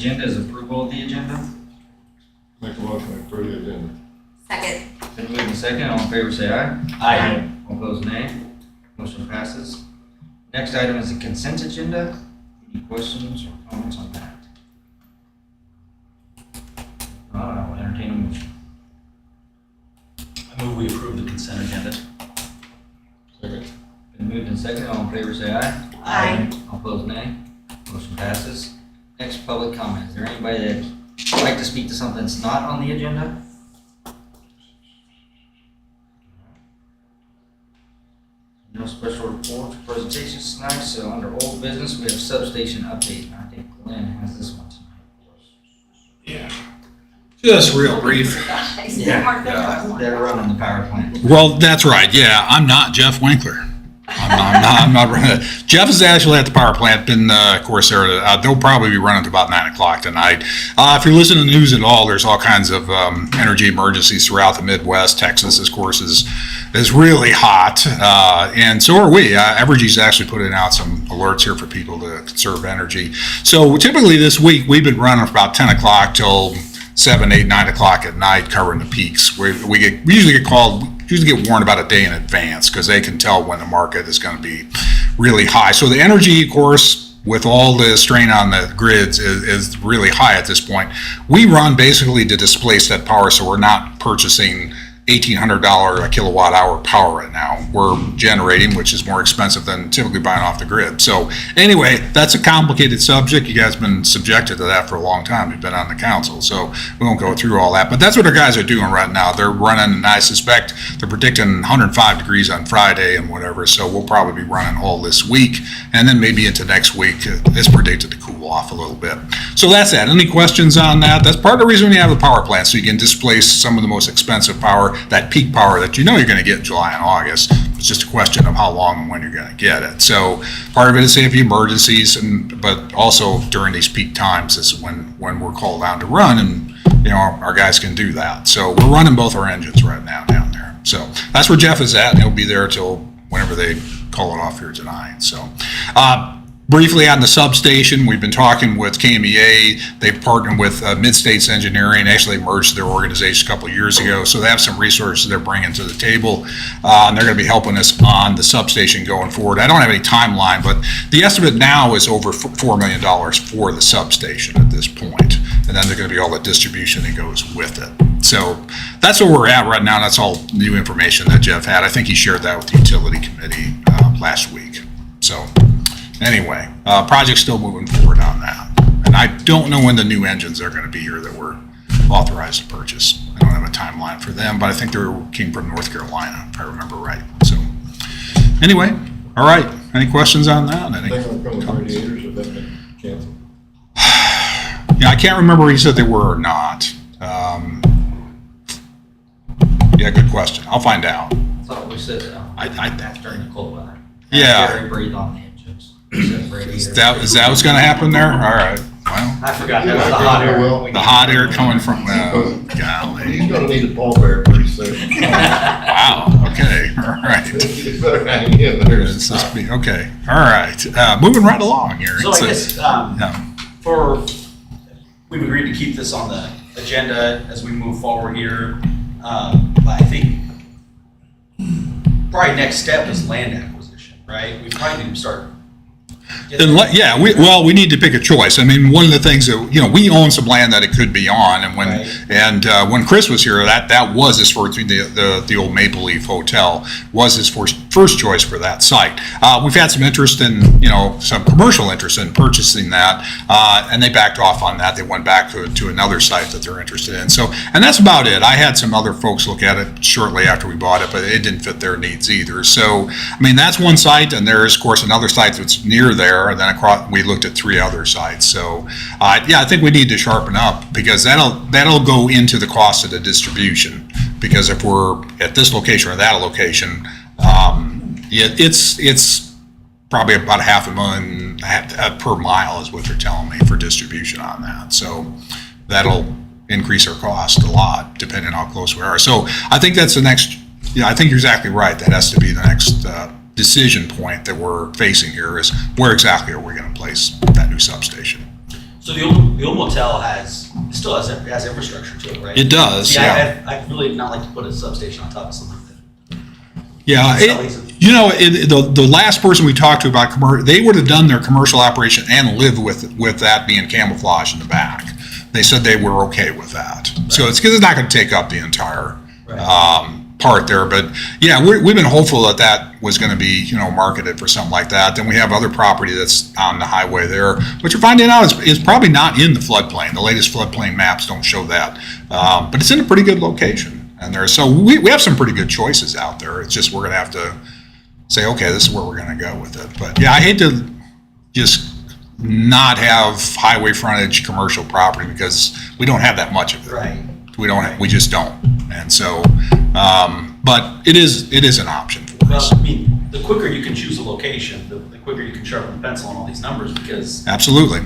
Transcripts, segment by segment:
Agenda is approval of the agenda. Make a motion to approve the agenda. Second. Been moved and second. All in favor, say aye. Aye. All opposed, nay. Motion passes. Next item is the consent agenda. Any questions or comments on that? I will entertain a motion. I move we approve the consent agenda. Second. Been moved and second. All in favor, say aye. Aye. All opposed, nay. Motion passes. Next, public comment. Is there anybody that would like to speak to something that's not on the agenda? No special reports or presentations tonight, so under old business, we have substation update. And I think Glenn has this one tonight for us. Yeah. Just real brief. They're running the power plant. Well, that's right. Yeah, I'm not Jeff Winkler. I'm not running it. Jeff is actually at the power plant in Corsair. They'll probably be running to about 9 o'clock tonight. If you're listening to the news at all, there's all kinds of energy emergencies throughout the Midwest. Texas, of course, is really hot, and so are we. Evergy's actually putting out some alerts here for people to conserve energy. So typically this week, we've been running from about 10 o'clock till 7, 8, 9 o'clock at night covering the peaks. We usually get warned about a day in advance because they can tell when the market is going to be really high. So the energy, of course, with all the strain on the grids is really high at this point. We run basically to displace that power, so we're not purchasing $1,800 a kilowatt hour power right now. We're generating, which is more expensive than typically buying off the grid. So anyway, that's a complicated subject. You guys have been subjected to that for a long time. You've been on the council, so we won't go through all that. But that's what our guys are doing right now. They're running, and I suspect they're predicting 105 degrees on Friday and whatever. So we'll probably be running all this week, and then maybe into next week. It's predicted to cool off a little bit. So that's that. Any questions on that? That's part of the reason we have the power plant, so you can displace some of the most expensive power, that peak power that you know you're going to get in July and August. It's just a question of how long and when you're going to get it. So part of it is safety emergencies, but also during these peak times is when we're called on to run, and our guys can do that. So we're running both our engines right now down there. So that's where Jeff is at, and he'll be there till whenever they call it off here tonight. So briefly on the substation, we've been talking with KMEA. They've partnered with Mid-States Engineering. Actually, they merged their organization a couple of years ago, so they have some resources they're bringing to the table, and they're going to be helping us on the substation going forward. I don't have any timeline, but the estimate now is over $4 million for the substation at this point, and then there's going to be all the distribution that goes with it. So that's where we're at right now. That's all new information that Jeff had. I think he shared that with the utility committee last week. So anyway, project's still moving forward on that. And I don't know when the new engines are going to be here that we're authorized to purchase. I don't have a timeline for them, but I think they came from North Carolina, if I remember right. So anyway, all right. Any questions on that? I think I'm coming radiators, have that been canceled? Yeah, I can't remember if he said they were or not. Yeah, good question. I'll find out. I thought we said that's during the cold weather. Yeah. Gary breathed on the engines. Is that what's going to happen there? All right. Well, I forgot that Yeah, was the I hot think air. they will. the hot air coming from golly. He's gonna need a pallbearer pretty soon. Wow. Okay. All right. You better hang in there. It's just me. Okay. All right. Moving right along here. So I guess, Yeah. we've agreed to keep this on the agenda as we move forward here. I think probably next step is land acquisition, right? We probably need to start. Yeah, we need to pick a choice. I mean, one of the things that, we own some land that it could be on, and when Chris was here, that was his first, the old Maple Leaf Hotel was his first choice for that site. We've had some interest in, some commercial interest in purchasing that, and they backed off on that. They went back to another site that they're interested in. So, and that's about it. I had some other folks look at it shortly after we bought it, but it didn't fit their needs either. So, I mean, that's one site, and there is, of course, another site that's near there, and then across, we looked at 3 other sites. So, I think we need to sharpen up, because that'll go into the cost of the distribution. Because if we're at this location or that location, it's probably about $500,000 per mile is what they're telling me for distribution on that. So that'll increase our cost a lot depending on how close we are. So I think that's the next. I think you're exactly right. That has to be the next decision point that we're facing here, is where exactly are we going to place that new substation? So the old motel still has infrastructure to it, right? It does, See, yeah. I'd really not like to put a substation on top of something that. Yeah, the last person we talked to about commercial, they would have done their commercial operation and live with that being camouflage in the back. They said they were okay with that. So it's because it's not going to take up the entire part there. But yeah, we've been hopeful that was going to be, marketed for something like that. Then we have other property that's on the highway there. What you're finding out is probably not in the floodplain. The latest floodplain maps don't show that. But it's in a pretty good location. And so we have some pretty good choices out there. It's just we're going to have to say, okay, this is where we're going to go with it. But yeah, I hate to just not have highway frontage commercial property because we don't have that much of it. Right. We just don't. And so, but it is an option for Well, us. I mean, the quicker you can choose a location, the quicker you can sharpen the pencil on all these numbers, because Absolutely.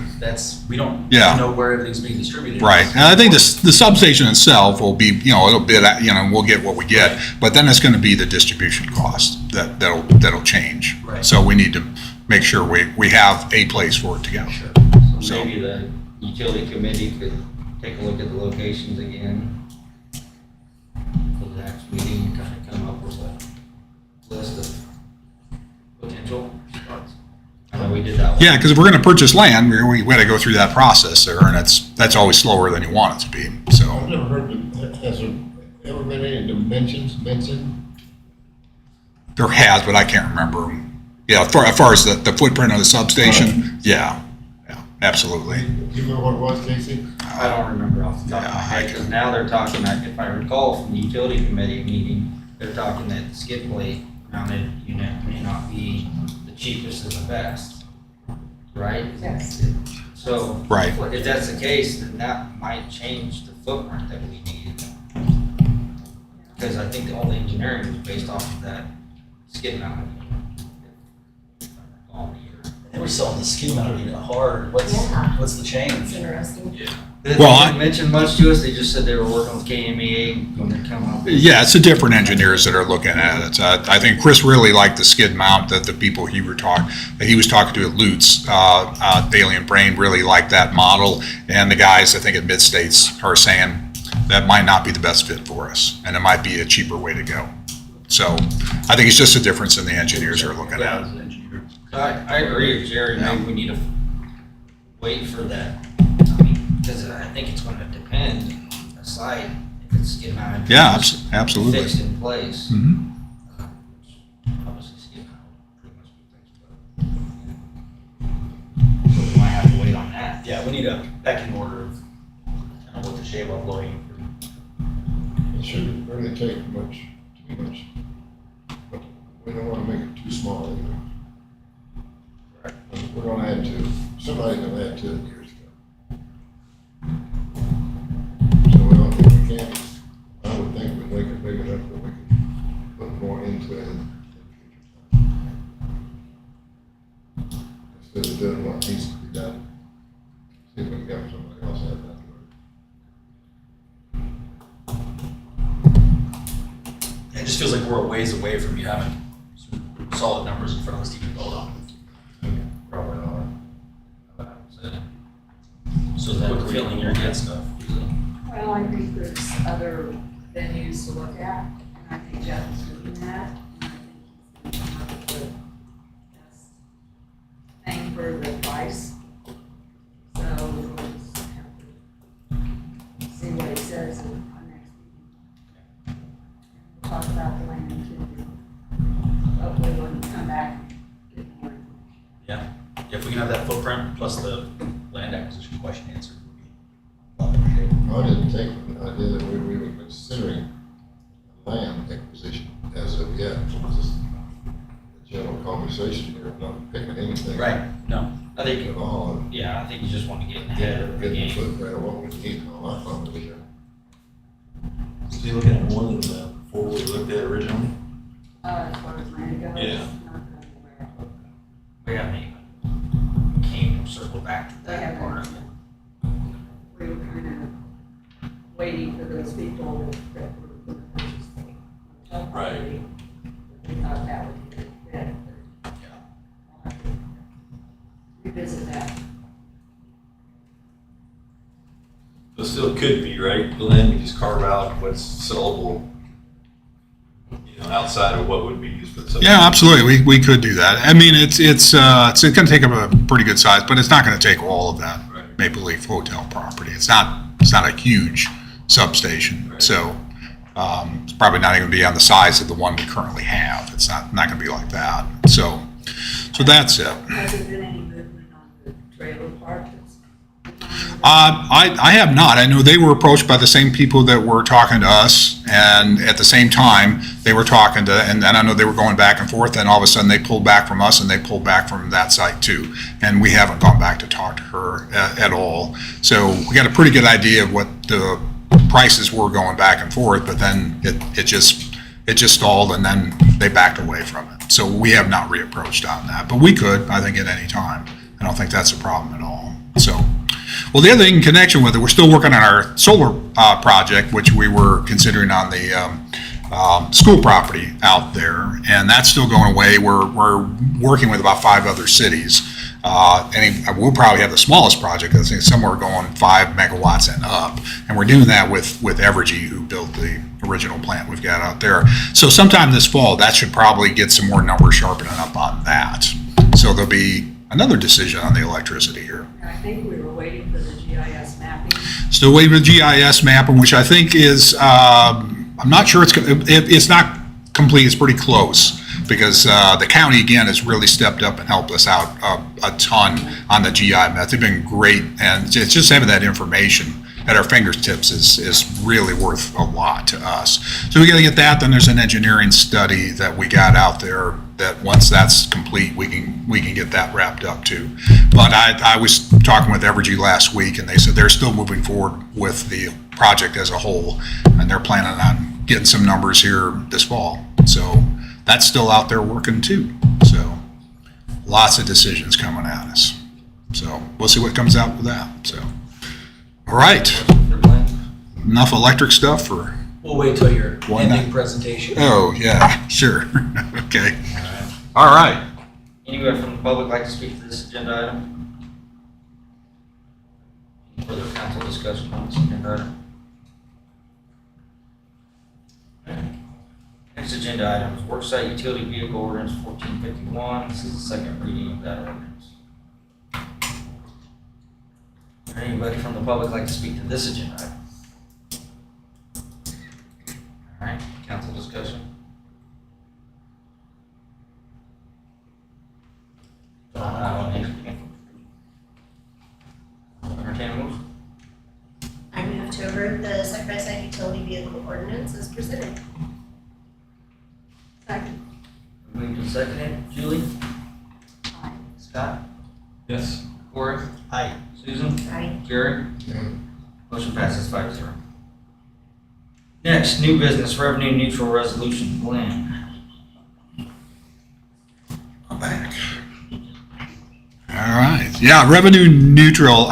we don't Yeah. know where everything's being distributed. Right. And I think the substation itself will be, a little bit, we'll get what we get, but then it's going to be the distribution cost that'll change. Right. So we need to make sure we have a place for it to go. Sure. So So- maybe the utility committee could take a look at the locations again for the next meeting and kind of come up with a list of potential spots. I know we did that one. Yeah, because if we're going to purchase land, we got to go through that process there, and that's always slower than you want it to be. I've So never heard, has there ever been any dimensions mentioned? there has, but I can't remember 'em. Yeah, as far as the footprint of the substation, yeah, absolutely. Do you remember what it was, Casey? I don't remember off the top of my Yeah, I head, because now they're talking, if I recall from the utility committee meeting, they're talking that skid plate mounted unit may not be the cheapest and the best, right? Yes. So. Right. If that's the case, then that might change the footprint that we need. Because I think the only engineering was based off of that skid mounted unit. If I recall the year. They were selling the skid mounted unit hard. Yeah. What's the change? It's interesting. They Well, didn't mention much to us, they just said they were working with KMEA, going to come up with. Yeah, it's the different engineers that are looking at it. I think Chris really liked the skid mount that the people he was talking to at Lutz, Bailey and Brain really liked that model. And the guys, I think at Mid-States are saying that might not be the best fit for us and it might be a cheaper way to go. So I think it's just a difference in the engineers are looking Yeah, at as it. an engineer. I agree with Jerry, maybe we need to wait for that, because I think it's gonna depend on the site, if it's skid mounted. Yeah, absolutely. Fixed in place. Mhm. Obviously skid mounted pretty much be fixed, but. So we might have to wait on that. Yeah, we need a pecking order of kind of what the shave off loading. It shouldn't really take too much. But we don't want to make it too small either. We're gonna add to it. Somebody's gonna add to it years ago. So we don't think we can. I would think we'd make it big enough that we could put more into it in future time. Instead of doing what needs to be done. See if we can get somebody else to add that to it. It just feels like we're a ways away from you having some solid numbers in front of us to even vote on. Probably not. So the quicker we can get stuff. Well, I think there's other venues to look at, and I think Jeff is doing that, and I think he's gonna come up with the best thing for the price. So we'll just have to see what he says in our next meeting. We'll talk about the land too. Hopefully when we come back, get more information. Yeah, if we can have that footprint plus the land acquisition question answered, would be a lot better shape. I didn't take the idea that we were considering land acquisition as of yet. It was just a general conversation here, not picking anything. Right, no, I think, At all. yeah, I think you just want to get ahead of the Getting the game. footprint of what we need and all that fun with it. So you're looking at more than the four we looked at originally? As far as land goes. Yeah. not that I'm aware of. We haven't even came circle back to They that haven't. part of it. We were kind of waiting for those people that were going to purchase the hotel property. We thought that would be a good fit, but yeah. we'll have to revisit that. So still could be, right, Glenn, you just carve out what's sellable, outside of what would be used for the subdivision. Yeah, absolutely. We could do that. I mean, it's going to take up a pretty good size, but it's not going to take all of that Right. Maple Leaf Hotel property. It's not a huge substation, Right. so it's probably not even be on the size of the one we currently have. It's not going to be like that. So that's it. Has there been any movement on the trailer park that's? I have not. I know they were approached by the same people that were talking to us, and at the same time, they were talking to, and then I know they were going back and forth, and all of a sudden they pulled back from us and they pulled back from that site too. And we haven't gone back to talk to her at all. So we got a pretty good idea of what the prices were going back and forth, but then it just stalled, and then they backed away from it. So we have not reapproached on that, but we could, I think, at any time. I don't think that's a problem at all. So. Well, the other thing in connection with it, we're still working on our solar project, which we were considering on the school property out there, and that's still going away. We're working with about 5 other cities, and we'll probably have the smallest project. I think somewhere going 5 megawatts and up, and we're doing that with Evergy, who built the original plant we've got out there. So sometime this fall, that should probably get some more numbers sharpening up on that. So there'll be another decision on the electricity here. I think we were waiting for the GIS mapping. Still waiting for the GIS mapping, which I think is, I'm not sure it's not complete, it's pretty close, because the county, again, has really stepped up and helped us out a ton on the GI map. They've been great, and it's just having that information at our fingertips is really worth a lot to us. So we got to get that. Then there's an engineering study that we got out there that once that's complete, we can get that wrapped up too. But I was talking with Evergy last week, and they said they're still moving forward with the project as a whole, and they're planning on getting some numbers here this fall. So that's still out there working too. So lots of decisions coming at us. So we'll see what comes out with that. So. All right, Question for Glenn? enough electric stuff for, We'll wait till your Why ending not? presentation. oh, yeah, sure, okay. All right, Anyone from the public like to speak to this agenda item? Any further council discussion on this agenda item? Okay. Next agenda item is worksite utility vehicle ordinance 1451. This is the second reading of that ordinance. Would anybody from the public like to speak to this agenda item? All right, council discussion. Entertain a motion. I move to approve the side-by-side utility vehicle ordinance as presented. Second. Moved and seconded. Julie? Aye. Scott? Yes. Corey? Aye. Susan? Aye. Gary? Motion passes 5-0. Next, new business revenue neutral resolution. Glenn? I'm back. All right, yeah, revenue neutral.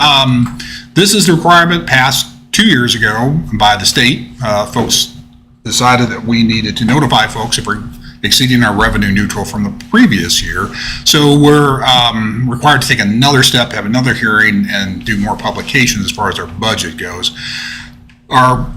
This is the requirement passed 2 years ago by the state. Folks decided that we needed to notify folks if we're exceeding our revenue neutral from the previous year. So we're required to take another step, have another hearing, and do more publications as far as our budget goes. Our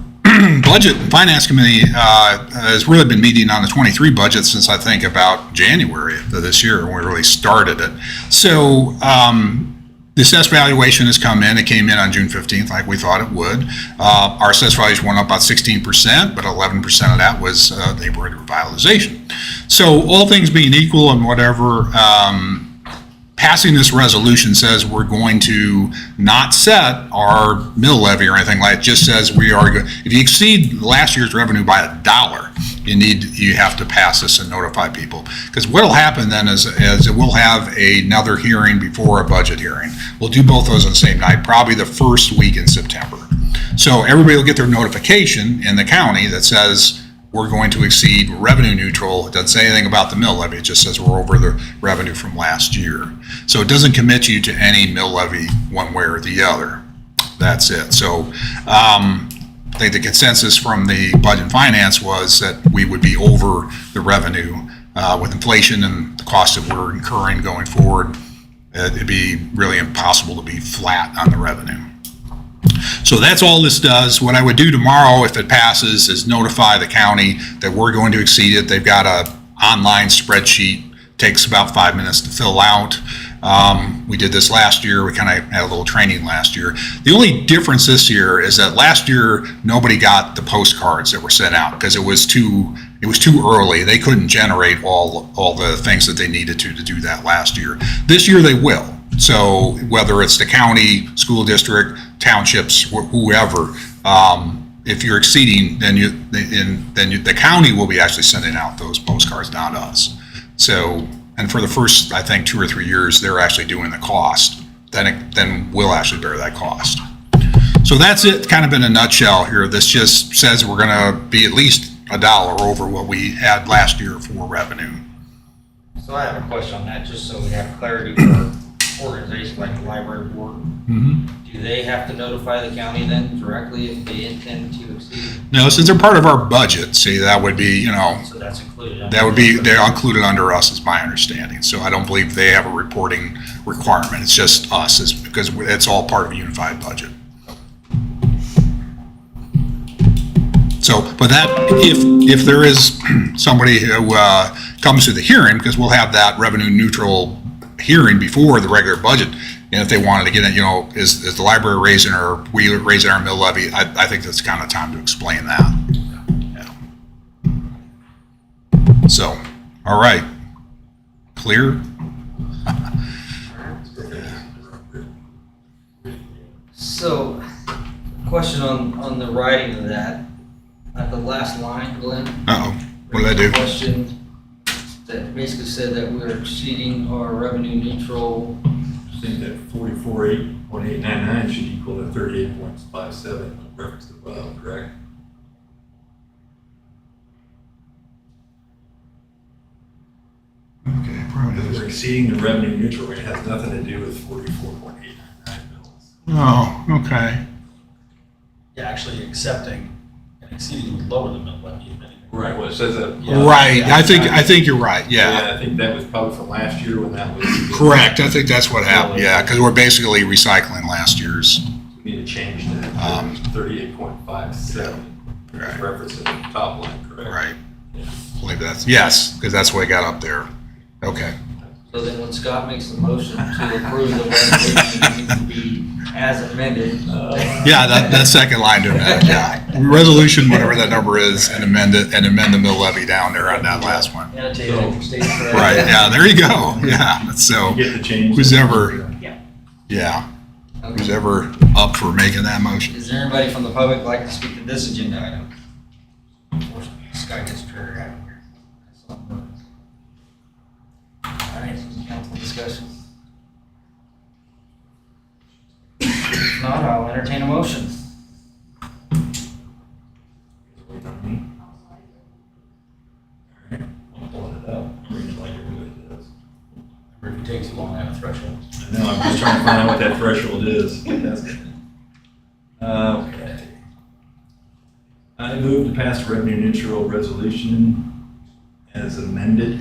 Budget and Finance Committee has really been meeting on the 23 budget since I think about January of this year when we really started it. So the assessed valuation has come in. It came in on June 15th like we thought it would. Our assessed valuation went up about 16%, but 11% of that was neighborhood revitalization. So all things being equal and whatever, passing this resolution says we're going to not set our mill levy or anything like it. Just says we are going, if you exceed last year's revenue by $1, you have to pass this and notify people. Because what'll happen then is we'll have another hearing before a budget hearing. We'll do both those on the same night, probably the first week in September. So everybody will get their notification in the county that says we're going to exceed revenue neutral. It doesn't say anything about the mill levy. It just says we're over the revenue from last year. So it doesn't commit you to any mill levy one way or the other. That's it. So I think the consensus from the Budget and Finance was that we would be over the revenue with inflation and the cost that we're incurring going forward. It'd be really impossible to be flat on the revenue. So that's all this does. What I would do tomorrow, if it passes, is notify the county that we're going to exceed it. They've got a online spreadsheet, takes about 5 minutes to fill out. We did this last year. We kind of had a little training last year. The only difference this year is that last year, nobody got the postcards that were sent out because it was too early. They couldn't generate all the things that they needed to do that last year. This year they will. So whether it's the county, school district, townships, whoever, if you're exceeding, then the county will be actually sending out those postcards, not us. So, and for the first, I think, 2 or 3 years, they're actually doing the cost. Then we'll actually bear that cost. So that's it, kind of in a nutshell here. This just says we're going to be at least $1 over what we had last year for revenue. So I have a question on that, just so we have clarity for organizations like the library board. Do they have to notify the county then directly if they intend to exceed? No, since they're part of our budget, see, that would be, So that's included. that would be, they're included under us, is my understanding. So I don't believe they have a reporting requirement. It's just us, because it's all part of a unified budget. So, but that, if there is somebody who comes to the hearing, because we'll have that revenue neutral hearing before the regular budget, and if they wanted to get it, is the library raising or we raising our mill levy, I think that's kind of time to explain that. Yeah. So, all right, clear? So, question on the writing of that, at the last line, Glenn. Uh-oh, what did I do? Question that basically said that we're exceeding our revenue neutral. I think that 44.899 should equal the 38.57 referenced above, correct? Okay, probably Because we're exceeding the revenue neutral rate, it has nothing to do with 44.899 mils. Oh, okay. Yeah, actually accepting and exceeding would lower the mill levy. if anything. Right, well, it says that. Right, I think you're right, yeah. I think that was probably from last year when that was. Correct, I think that's what happened, yeah, because we're basically recycling last year's. We need to change that to 38.57, Right. reference at the top line, correct? Right. I believe that's, yes, because that's what I got up there. Okay. So then when Scott makes the motion to approve the resolution, it needs to be as amended. Yeah, that second line to amend, yeah. Resolution, whatever that number is, and amend it, and amend the mill levy down there on that last one. Annotate it for state. Right, yeah, there you go, yeah, so, You get the change. who's ever, yeah, Okay. who's ever up for making that motion? Is there anybody from the public like to speak to this agenda item? Before Scott gets triggered out of here. All right, council discussion. If not, I'll entertain a motion. Wait on me. All right, I'm pulling it up. I'm reading it like it really does. Or if it takes too long, I have a threshold. I know, I'm just trying to find out what that threshold is. Okay. I move to pass the revenue neutral resolution as amended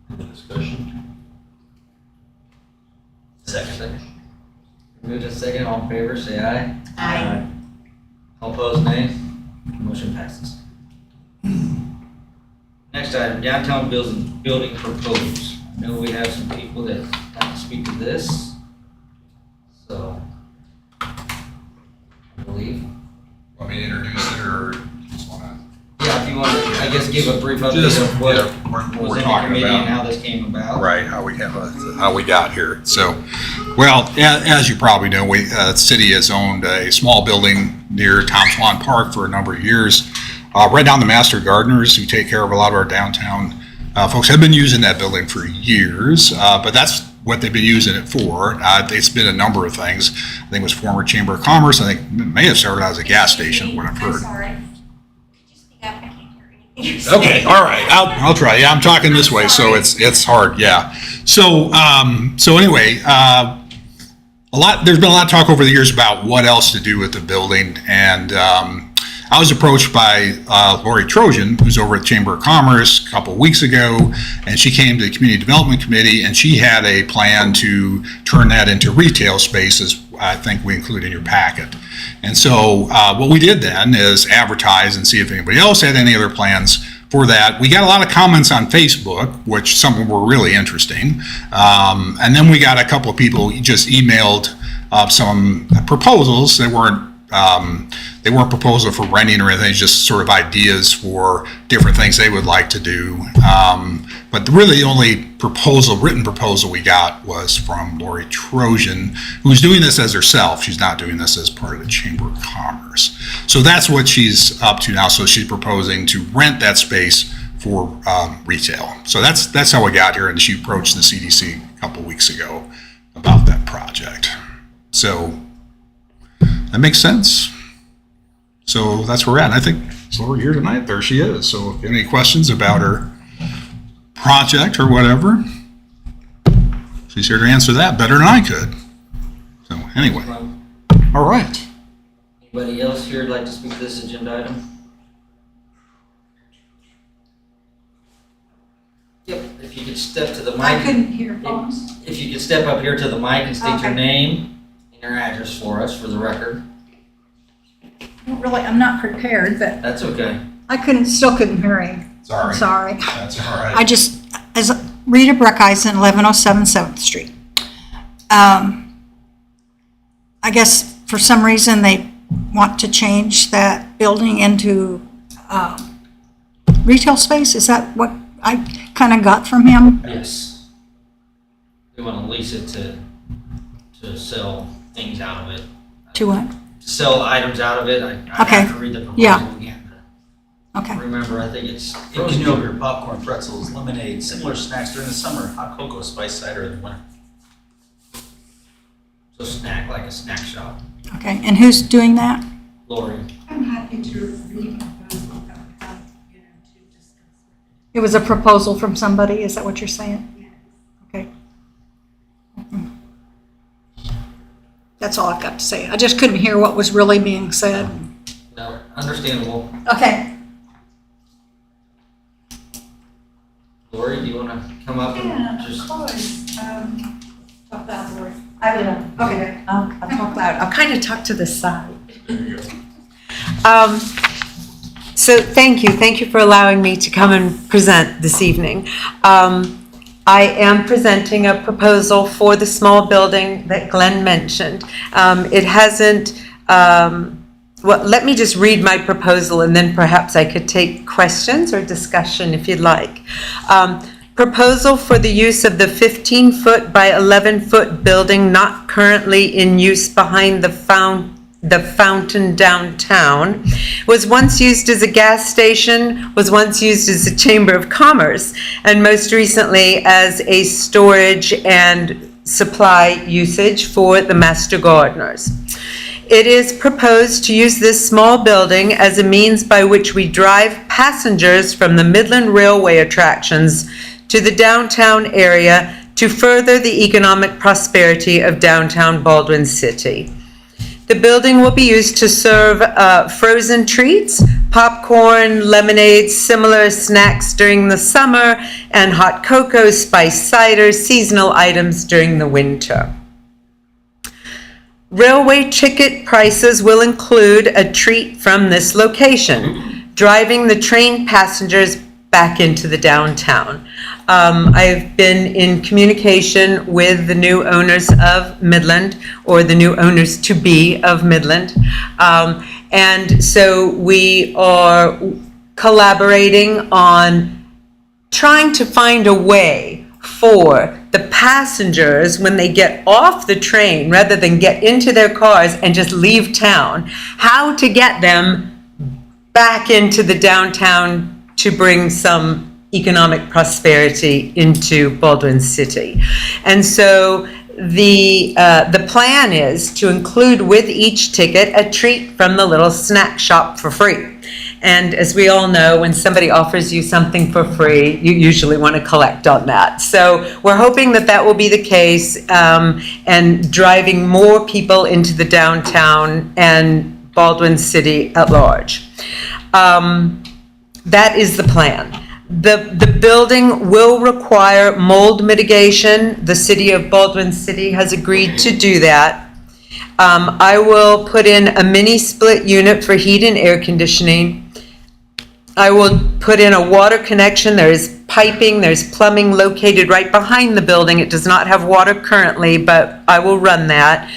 in the discussion. Second. Moved and second, all in favor, say aye. Aye. All opposed, nay. Motion passes. Next item, downtown building proposals. I know we have some people that want to speak to this. So, I believe. Want me to introduce it, or just want to? Yeah, if you want to, I guess, give a brief update Just, of what yeah, was what in we're the talking committee and about. how this came about. Right, how we got here. So, well, as you probably know, the city has owned a small building near Tom Swan Park for a number of years. Right down the Master Gardeners, who take care of a lot of our downtown folks, have been using that building for years, but that's what they've been using it for. It's been a number of things. I think it was former Chamber of Commerce. I think it may have started out as a gas station, what I've heard. I'm sorry. Could you speak up? I can't hear anything you're Okay, saying. all right, I'll try. Yeah, I'm talking this way, so it's hard, yeah. So anyway, there's been a lot of talk over the years about what else to do with the building, and I was approached by Lori Trojan, who's over at Chamber of Commerce, a couple of weeks ago, and she came to the Community Development Committee, and she had a plan to turn that into retail space I think we include in your packet. And so what we did then is advertise and see if anybody else had any other plans for that. We got a lot of comments on Facebook, which some were really interesting. And then we got a couple of people just emailed some proposals that they weren't proposals for renting or anything, just sort of ideas for different things they would like to do. But really the only written proposal we got was from Lori Trojan, who's doing this as herself. She's not doing this as part of the Chamber of Commerce. So that's what she's up to now. So she's proposing to rent that space for retail. So that's how we got here, and she approached the CDC a couple weeks ago about that project. So that makes sense. So that's where we're at. And I think Lori here tonight. There she is. So if you have any questions about her project or whatever, she's here to answer that better than I could. So anyway, all right. Anybody else here would like to speak to this agenda item? Yep, if you could step to the mic. I couldn't hear phones. If you could step up here to the mic and state your Okay. name and your address for us, for the record. Really, I'm not prepared, but That's okay. I still couldn't hear him. Sorry. Sorry. That's all right. I just, as Rita Bruckeisen, 1107 7th Street. I guess for some reason they want to change that building into retail space. Is that what I kind of got from him? Yes. We want to lease it to sell things out of it. To what? Sell items out of it. I Okay. have to read the proposal Yeah. again. Okay. Remember, I think it's. Frozen yogurt, popcorn, pretzels, lemonade, similar snacks during the summer, hot cocoa, spiced cider in the winter. So snack, like a snack shop. Okay. And who's doing that? Lori. I'm happy to read those without having, to discuss. It was a proposal from somebody. Is that what you're saying? Okay. That's all I've got to say. I just couldn't hear what was really being said. No, understandable. Okay. Lori, do you want to come up Yeah, and of just? course. Talk loud, Lori. I will. Okay. I'll talk loud. I'll kind of talk to the side. There you go. So thank you for allowing me to come and present this evening. I am presenting a proposal for the small building that Glenn mentioned. It hasn't, well, let me just read my proposal and then perhaps I could take questions or discussion if you'd like. Proposal for the use of the 15-foot by 11-foot building not currently in use behind the fountain downtown, was once used as a gas station, was once used as a chamber of commerce, and most recently as a storage and supply usage for the master gardeners. It is proposed to use this small building as a means by which we drive passengers from the Midland Railway attractions to the downtown area to further the economic prosperity of downtown Baldwin City. The building will be used to serve frozen treats, popcorn, lemonade, similar snacks during the summer, and hot cocoa, spiced cider, seasonal items during the winter. Railway ticket prices will include a treat from this location, driving the train passengers back into the downtown. I've been in communication with the new owners of Midland, or the new owners to be of Midland. And so we are collaborating on trying to find a way for the passengers, when they get off the train, rather than get into their cars and just leave town, how to get them back into the downtown to bring some economic prosperity into Baldwin City. And so the plan is to include with each ticket a treat from the little snack shop for free. And as we all know, when somebody offers you something for free, you usually want to collect on that. So we're hoping that that will be the case, and driving more people into the downtown and Baldwin City at large. That is the plan. The building will require mold mitigation. The city of Baldwin City has agreed to do that. I will put in a mini split unit for heat and air conditioning. I will put in a water connection. There is piping, there's plumbing located right behind the building. It does not have water currently, but I will run that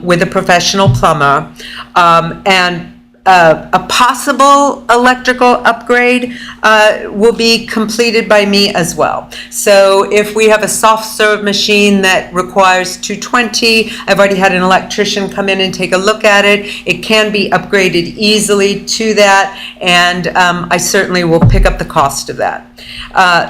with a professional plumber. And a possible electrical upgrade will be completed by me as well. So if we have a soft serve machine that requires 220, I've already had an electrician come in and take a look at it. It can be upgraded easily to that, and I certainly will pick up the cost of that.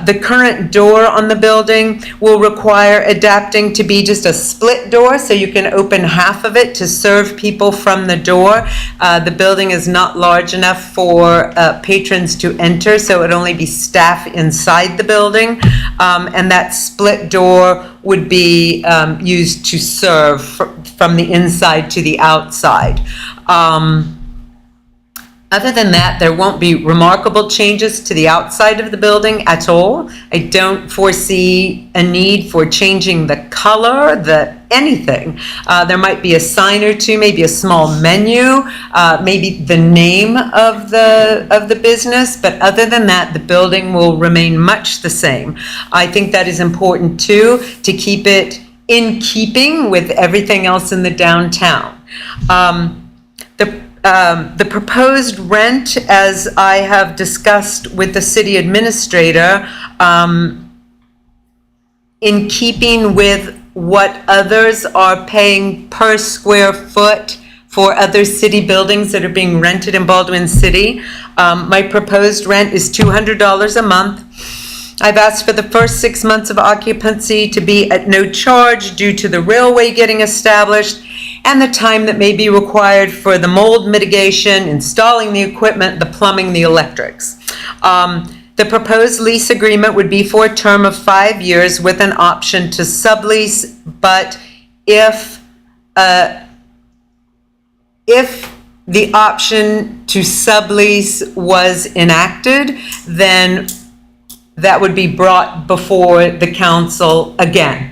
The current door on the building will require adapting to be just a split door, so you can open half of it to serve people from the door. The building is not large enough for patrons to enter, so it would only be staff inside the building. And that split door would be used to serve from the inside to the outside. Other than that, there won't be remarkable changes to the outside of the building at all. I don't foresee a need for changing the color, anything. There might be a sign or two, maybe a small menu, maybe the name of the business, but other than that, the building will remain much the same. I think that is important too, to keep it in keeping with everything else in the downtown. The proposed rent, as I have discussed with the city administrator, in keeping with what others are paying per square foot for other city buildings that are being rented in Baldwin City, my proposed rent is $200 a month. I've asked for the first 6 months of occupancy to be at no charge due to the railway getting established and the time that may be required for the mold mitigation, installing the equipment, the plumbing, the electrics. The proposed lease agreement would be for a term of 5 years with an option to sublease, but if the option to sublease was enacted, then that would be brought before the council again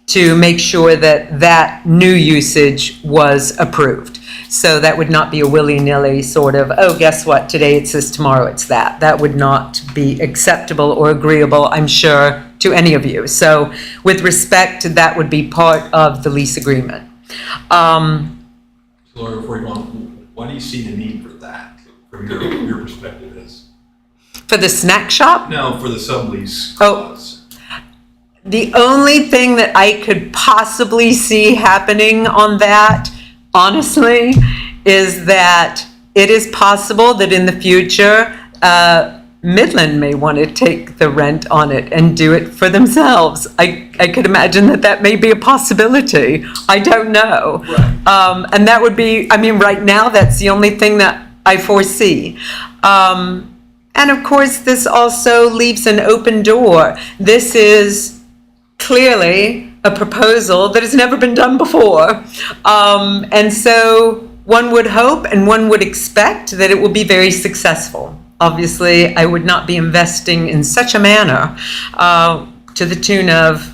to make sure that that new usage was approved. So that would not be a willy-nilly sort of, oh, guess what, today it's this, tomorrow it's that. That would not be acceptable or agreeable, I'm sure, to any of you. So with respect, that would be part of the lease agreement. Laura, before you go on, why do you see the need for that from your perspective as? For the snack shop? No, for the sublease Oh. clause. The only thing that I could possibly see happening on that, honestly, is that it is possible that in the future, Midland may want to take the rent on it and do it for themselves. I could imagine that may be a possibility. I don't know. Right. And that would be, I mean, right now, that's the only thing that I foresee. And of course, this also leaves an open door. This is clearly a proposal that has never been done before. And so one would hope and one would expect that it will be very successful. Obviously, I would not be investing in such a manner to the tune of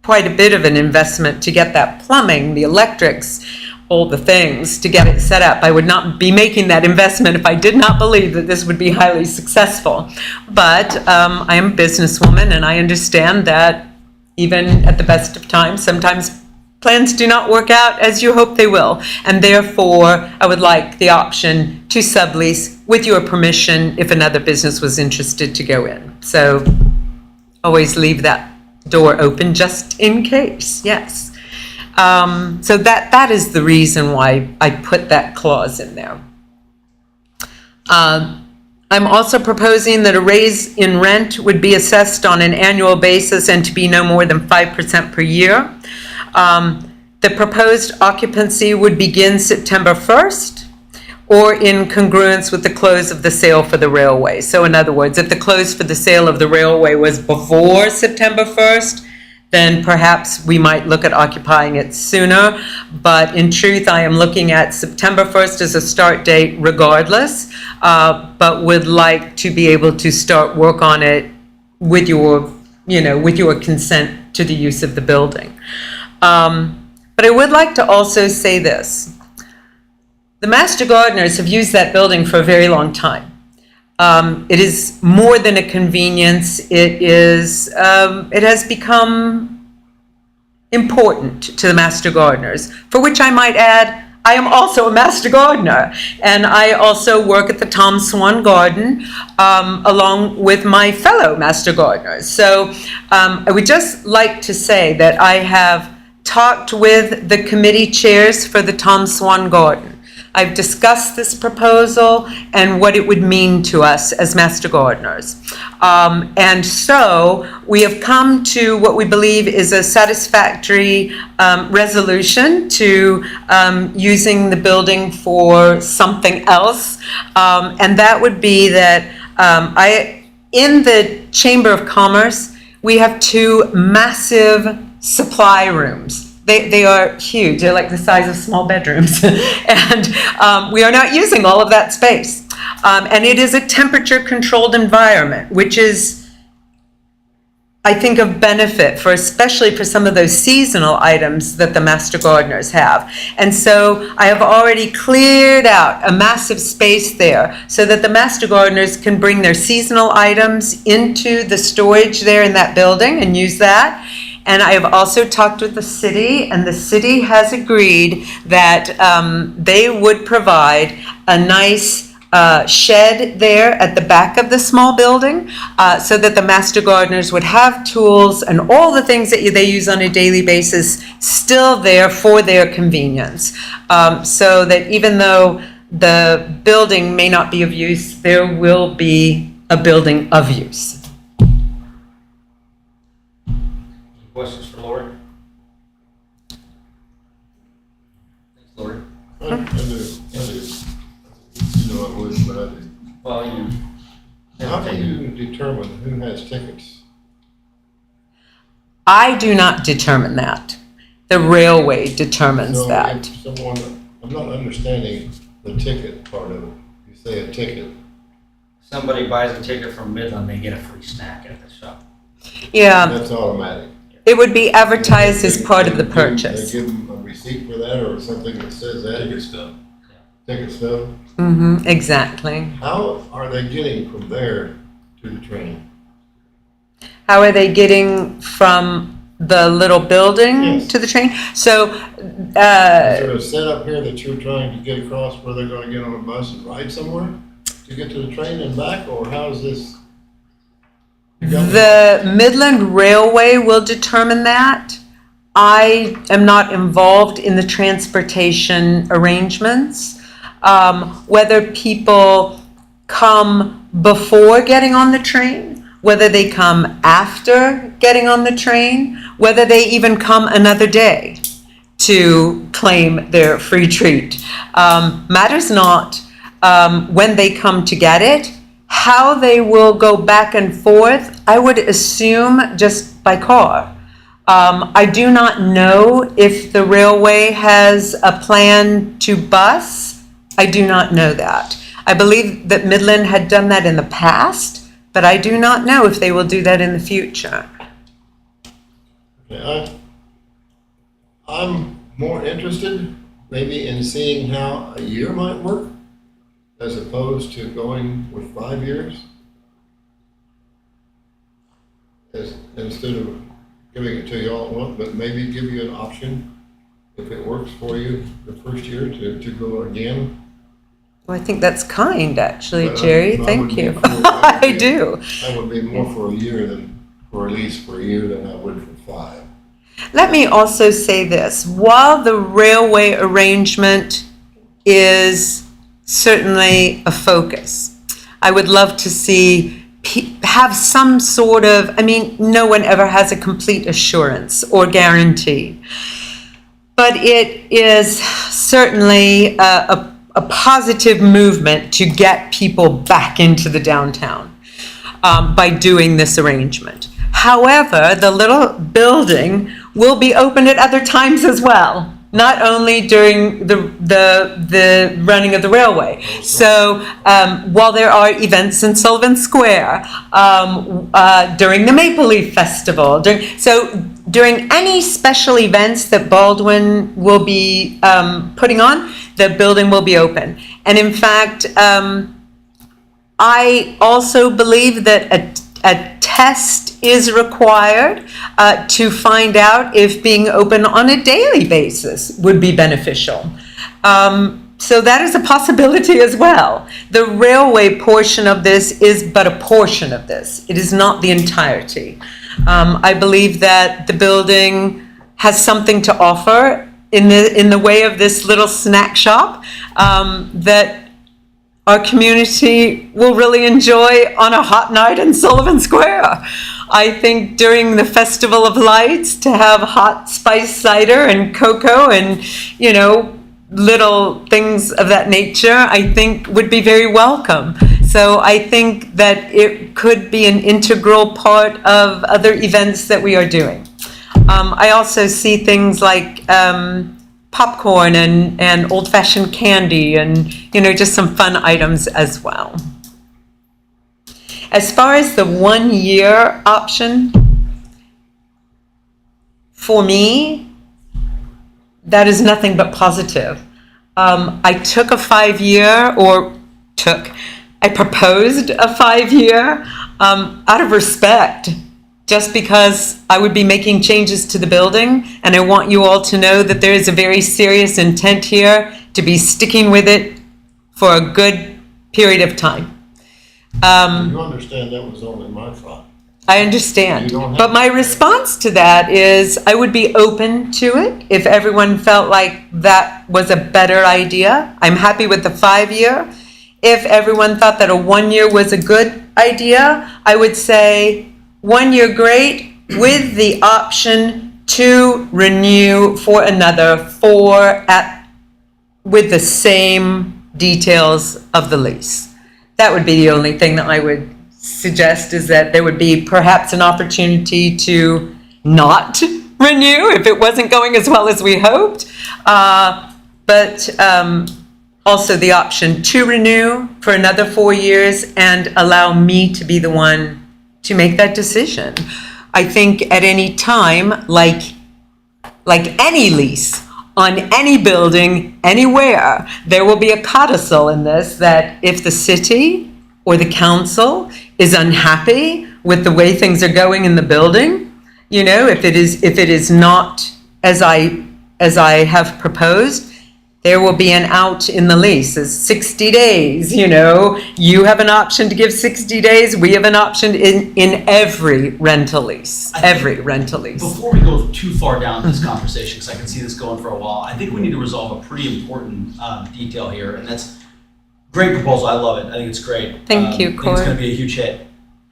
quite a bit of an investment to get that plumbing, the electrics, all the things to get it set up. I would not be making that investment if I did not believe that this would be highly successful. But I am a businesswoman and I understand that even at the best of times, sometimes plans do not work out as you hope they will. And therefore, I would like the option to sublease with your permission if another business was interested to go in. So always leave that door open just in case, yes. So that is the reason why I put that clause in there. I'm also proposing that a raise in rent would be assessed on an annual basis and to be no more than 5% per year. The proposed occupancy would begin September 1st or in congruence with the close of the sale for the railway. So in other words, if the close for the sale of the railway was before September 1st, then perhaps we might look at occupying it sooner. But in truth, I am looking at September 1st as a start date regardless, but would like to be able to start work on it with your consent to the use of the building. But But I would like to also say this. The Master Gardeners have used that building for a very long time. It is more than a convenience. It has become important to the Master Gardeners, for which I might add, I am also a Master Gardener, and I also work at the Tom Swan Garden along with my fellow Master Gardeners. So I would just like to say that I have talked with the committee chairs for the Tom Swan Garden. I've discussed this proposal and what it would mean to us as Master Gardeners. And so we have come to what we believe is a satisfactory resolution to using the building for something else. And that would be that in the Chamber of Commerce, we have 2 massive supply rooms. They are huge. They're like the size of small bedrooms. And we are not using all of that space. And it is a temperature-controlled environment, which is, I think, of benefit for, especially for some of those seasonal items that the Master Gardeners have. And so I have already cleared out a massive space there so that the Master Gardeners can bring their seasonal items into the storage there in that building and use that. And I have also talked with the city, and the city has agreed that they would provide a nice shed there at the back of the small building so that the Master Gardeners would have tools and all the things that they use on a daily basis still there for their convenience. So that even though the building may not be of use, there will be a building of use. Questions for Lori? Thanks, Lori. I do. You know I would, but I do. Well, you. How can you determine who has tickets? I do not determine that. The railway determines So that. if someone, I'm not understanding the ticket part of it. You say a ticket. Somebody buys a ticket from Midland, they get a free snack at the shop. Yeah, That's automatic. it would be advertised as part of the They purchase. give them a receipt for that or something that says that? Ticket stub. Ticket stub. Exactly. How are they getting from there to the train? How are they getting from the little building Yes. to the train? So, Is there a setup here that you're trying to get across where they're gonna get on a bus and ride somewhere to get to the train and back, or how is this? the Midland Railway will determine that. I am not involved in the transportation arrangements. Whether people come before getting on the train, whether they come after getting on the train, whether they even come another day to claim their free treat. Matters not when they come to get it. How they will go back and forth, I would assume just by car. I do not know if the railway has a plan to bus. I do not know that. I believe that Midland had done that in the past, but I do not know if they will do that in the future. Okay, I'm more interested maybe in seeing how a year might work as opposed to going with 5 years. Instead of giving it to you all at once, but maybe give you an option, if it works for you the first year, to go again. Well, I think that's kind, actually, But Jerry. I Thank would be you. for- I do. I would be more for a year than, for at least for a year than I would for 5. Let me also say this. While the railway arrangement is certainly a focus, I would love to see have some sort of, I mean, no one ever has a complete assurance or guarantee. But it is certainly a positive movement to get people back into the downtown by doing this arrangement. However, the little building will be open at other times as well, not only during the running of the railway. So while there are events in Sullivan Square, during the Maple Leaf Festival, so during any special events that Baldwin will be putting on, the building will be open. And in fact, I also believe that a test is required to find out if being open on a daily basis would be beneficial. So that is a possibility as well. The railway portion of this is but a portion of this. It is not the entirety. I believe that the building has something to offer in the way of this little snack shop that our community will really enjoy on a hot night in Sullivan Square. I think during the Festival of Lights, to have hot spice cider and cocoa and, you know, little things of that nature, I think would be very welcome. So I think that it could be an integral part of other events that we are doing. I also see things like popcorn and old-fashioned candy and, you know, just some fun items as well. As far as the 1 year option, for me, that is nothing but positive. I took a 5 year, I proposed a 5 year out of respect, just because I would be making changes to the building, and I want you all to know that there is a very serious intent here to be sticking with it for a good period of time. You understand that was only my thought. I understand, You don't have but to- my response to that is I would be open to it if everyone felt like that was a better idea. I'm happy with the 5 year. If everyone thought that a 1 year was a good idea, I would say 1 year great with the option to renew for another 4 with the same details of the lease. That would be the only thing that I would suggest, is that there would be perhaps an opportunity to not renew if it wasn't going as well as we hoped. But also the option to renew for another 4 years and allow me to be the one to make that decision. I think at any time, like any lease on any building, anywhere, there will be a codicil in this that if the city or the council is unhappy with the way things are going in the building, you know, if it is not as I have proposed, there will be an out in the lease. It's 60 days, you know. You have an option to give 60 days. We have an option in every rental lease. I think Every rental lease. Before we go too far down this conversation, because I can see this going for a while, I think we need to resolve a pretty important detail here, and that's great proposal. I love it. I think it's great. Thank you, I think it's Corey. going to be a huge hit.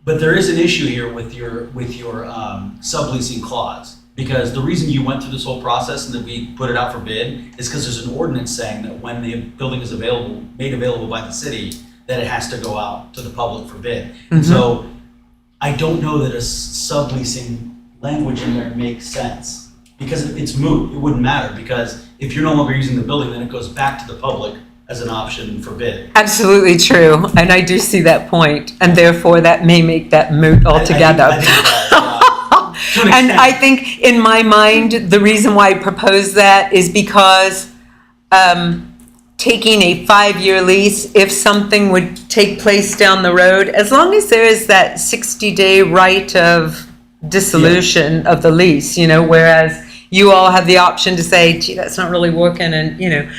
But there is an issue here with your subleasing clause, because the reason you went through this whole process and that we put it out for bid is because there's an ordinance saying that when the building is made available by the city, that it has to go out to the public for bid. And so I don't know that a subleasing language in there makes sense, because it's moot. It wouldn't matter, because if you're no longer using the building, then it goes back to the public as an option for bid. Absolutely true, and I do see that point, and therefore that may make that moot altogether. I think it does, yeah. To an And extent. I think in my mind, the reason why I propose that is because taking a 5 year lease, if something would take place down the road, as long as there is that 60-day right of dissolution of the lease, you know, whereas you all have the option to say, gee, that's not really working, and, you know,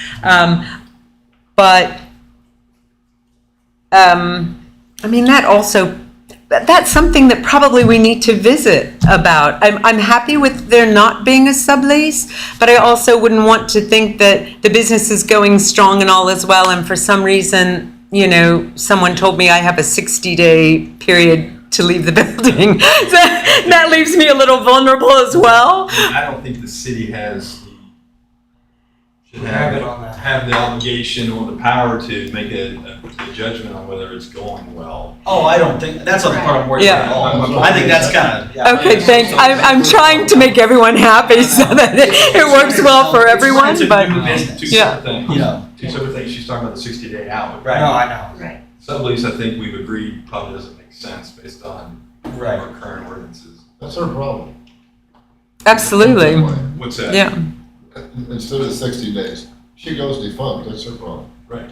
but I mean, that's something that probably we need to visit about. I'm happy with there not being a sublease, but I also wouldn't want to think that the business is going strong and all is well, and for some reason, you know, someone told me I have a 60-day period to leave the building. So that leaves me a little vulnerable as well. I don't think the city should Have it on that. have the obligation or the power to make a judgment on whether it's going well. Oh, I don't think, that's not the part I'm worried about at all. I think that's kind of, yeah. Okay, thanks. I'm trying to make everyone happy so that it works well for everyone, It's a but new business. Two Yeah. separate things. Yeah. Two separate things. She's talking about the 60-day out. Right. No, I know. Right. Sublease, I think we've agreed probably doesn't make sense based on Right. our current ordinances. That's our problem. Absolutely, What's that? yeah. Instead of 60 days, she goes defunct, that's her problem. Right.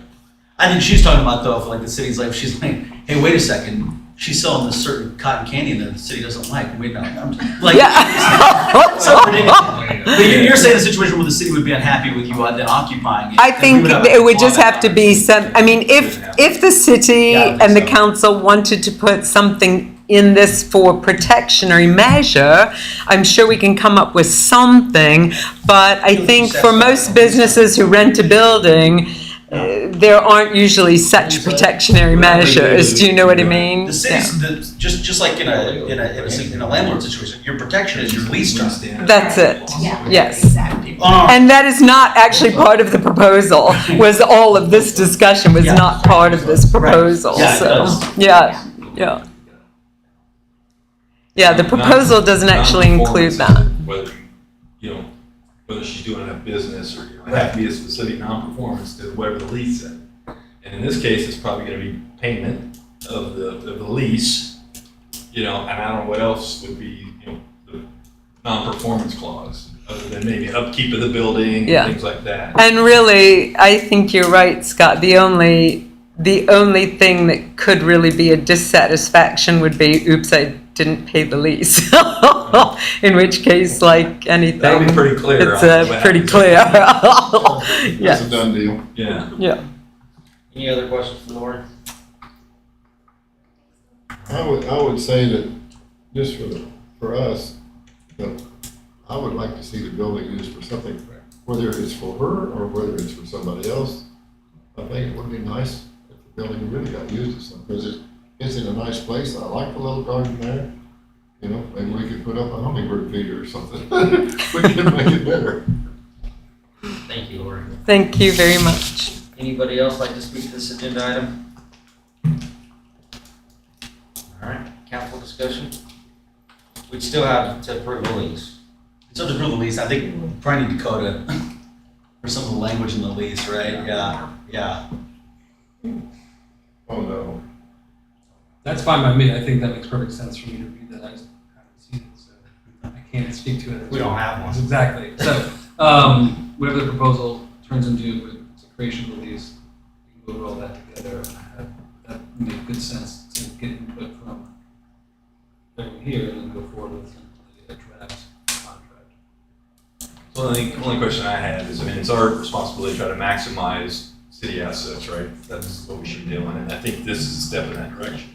I think she's talking about though, if like the city's like, she's like, hey, wait a second, she's selling this certain cotton candy that the city doesn't like. Wait, no, I'm like, it's so ridiculous. But you're saying a situation where the city would be unhappy with you then occupying it. I and we think would have it would just clawback have to on be it. some, I mean, if the city Yeah, I think and the so. council wanted to put something in this for protectionary measure, I'm sure we can come up with something, but I think for most businesses who rent a building, there aren't usually such protectionary measures, do you know what I mean? The city's, just like in a landlord situation, your protection is your lease term. That's it, Yeah. yes. Exactly. And that is not actually part of the proposal, was all of this discussion was Yeah. not part of this proposal, Yeah, it so, does. yeah. Yeah, the proposal doesn't actually include that. Whether, you know, whether she's doing enough business or, you know, it have to be a specific non-performance to whatever the lease said. And in this case, it's probably gonna be payment of the lease, you know, and I don't know what else would be, you know, the non-performance clause, other than maybe upkeep of the building Yeah. and things like that. And really, I think you're right, Scott, the only thing that could really be a dissatisfaction would be, oops, I didn't pay the lease. In which case, like anything. That'll be pretty clear. It's on what pretty happens. clear. That's Yes, a done deal. Yeah. yeah. Any other questions for Lori? I would say that just for us, that I would like to see the building used for something, whether it's for her or whether it's for somebody else. I think it would be nice if the building really got used as something, because it's in a nice place. I like the little garden there. You know, maybe we could put up a hummingbird feeder or something. We can make it better. Thank you, Lori. Thank you very much. Anybody else like to speak to this agenda item? All right, council discussion? We'd still have to approve the lease. So to approve the lease, I think we probably need Dakota for some of the language in the lease, right? Yeah. Oh, no. That's fine by me. I think that makes perfect sense for me to read that. I just haven't seen it, so I can't speak to it. We don't have one. Exactly. So, whatever the proposal turns into with the creation of these, we can go over all that together. That would make good sense to get input from everyone here and then go forward with a draft contract. So I think the only question I had is, I mean, it's our responsibility to try to maximize city assets, right? That's what we should be doing, and I think this is a step in that direction.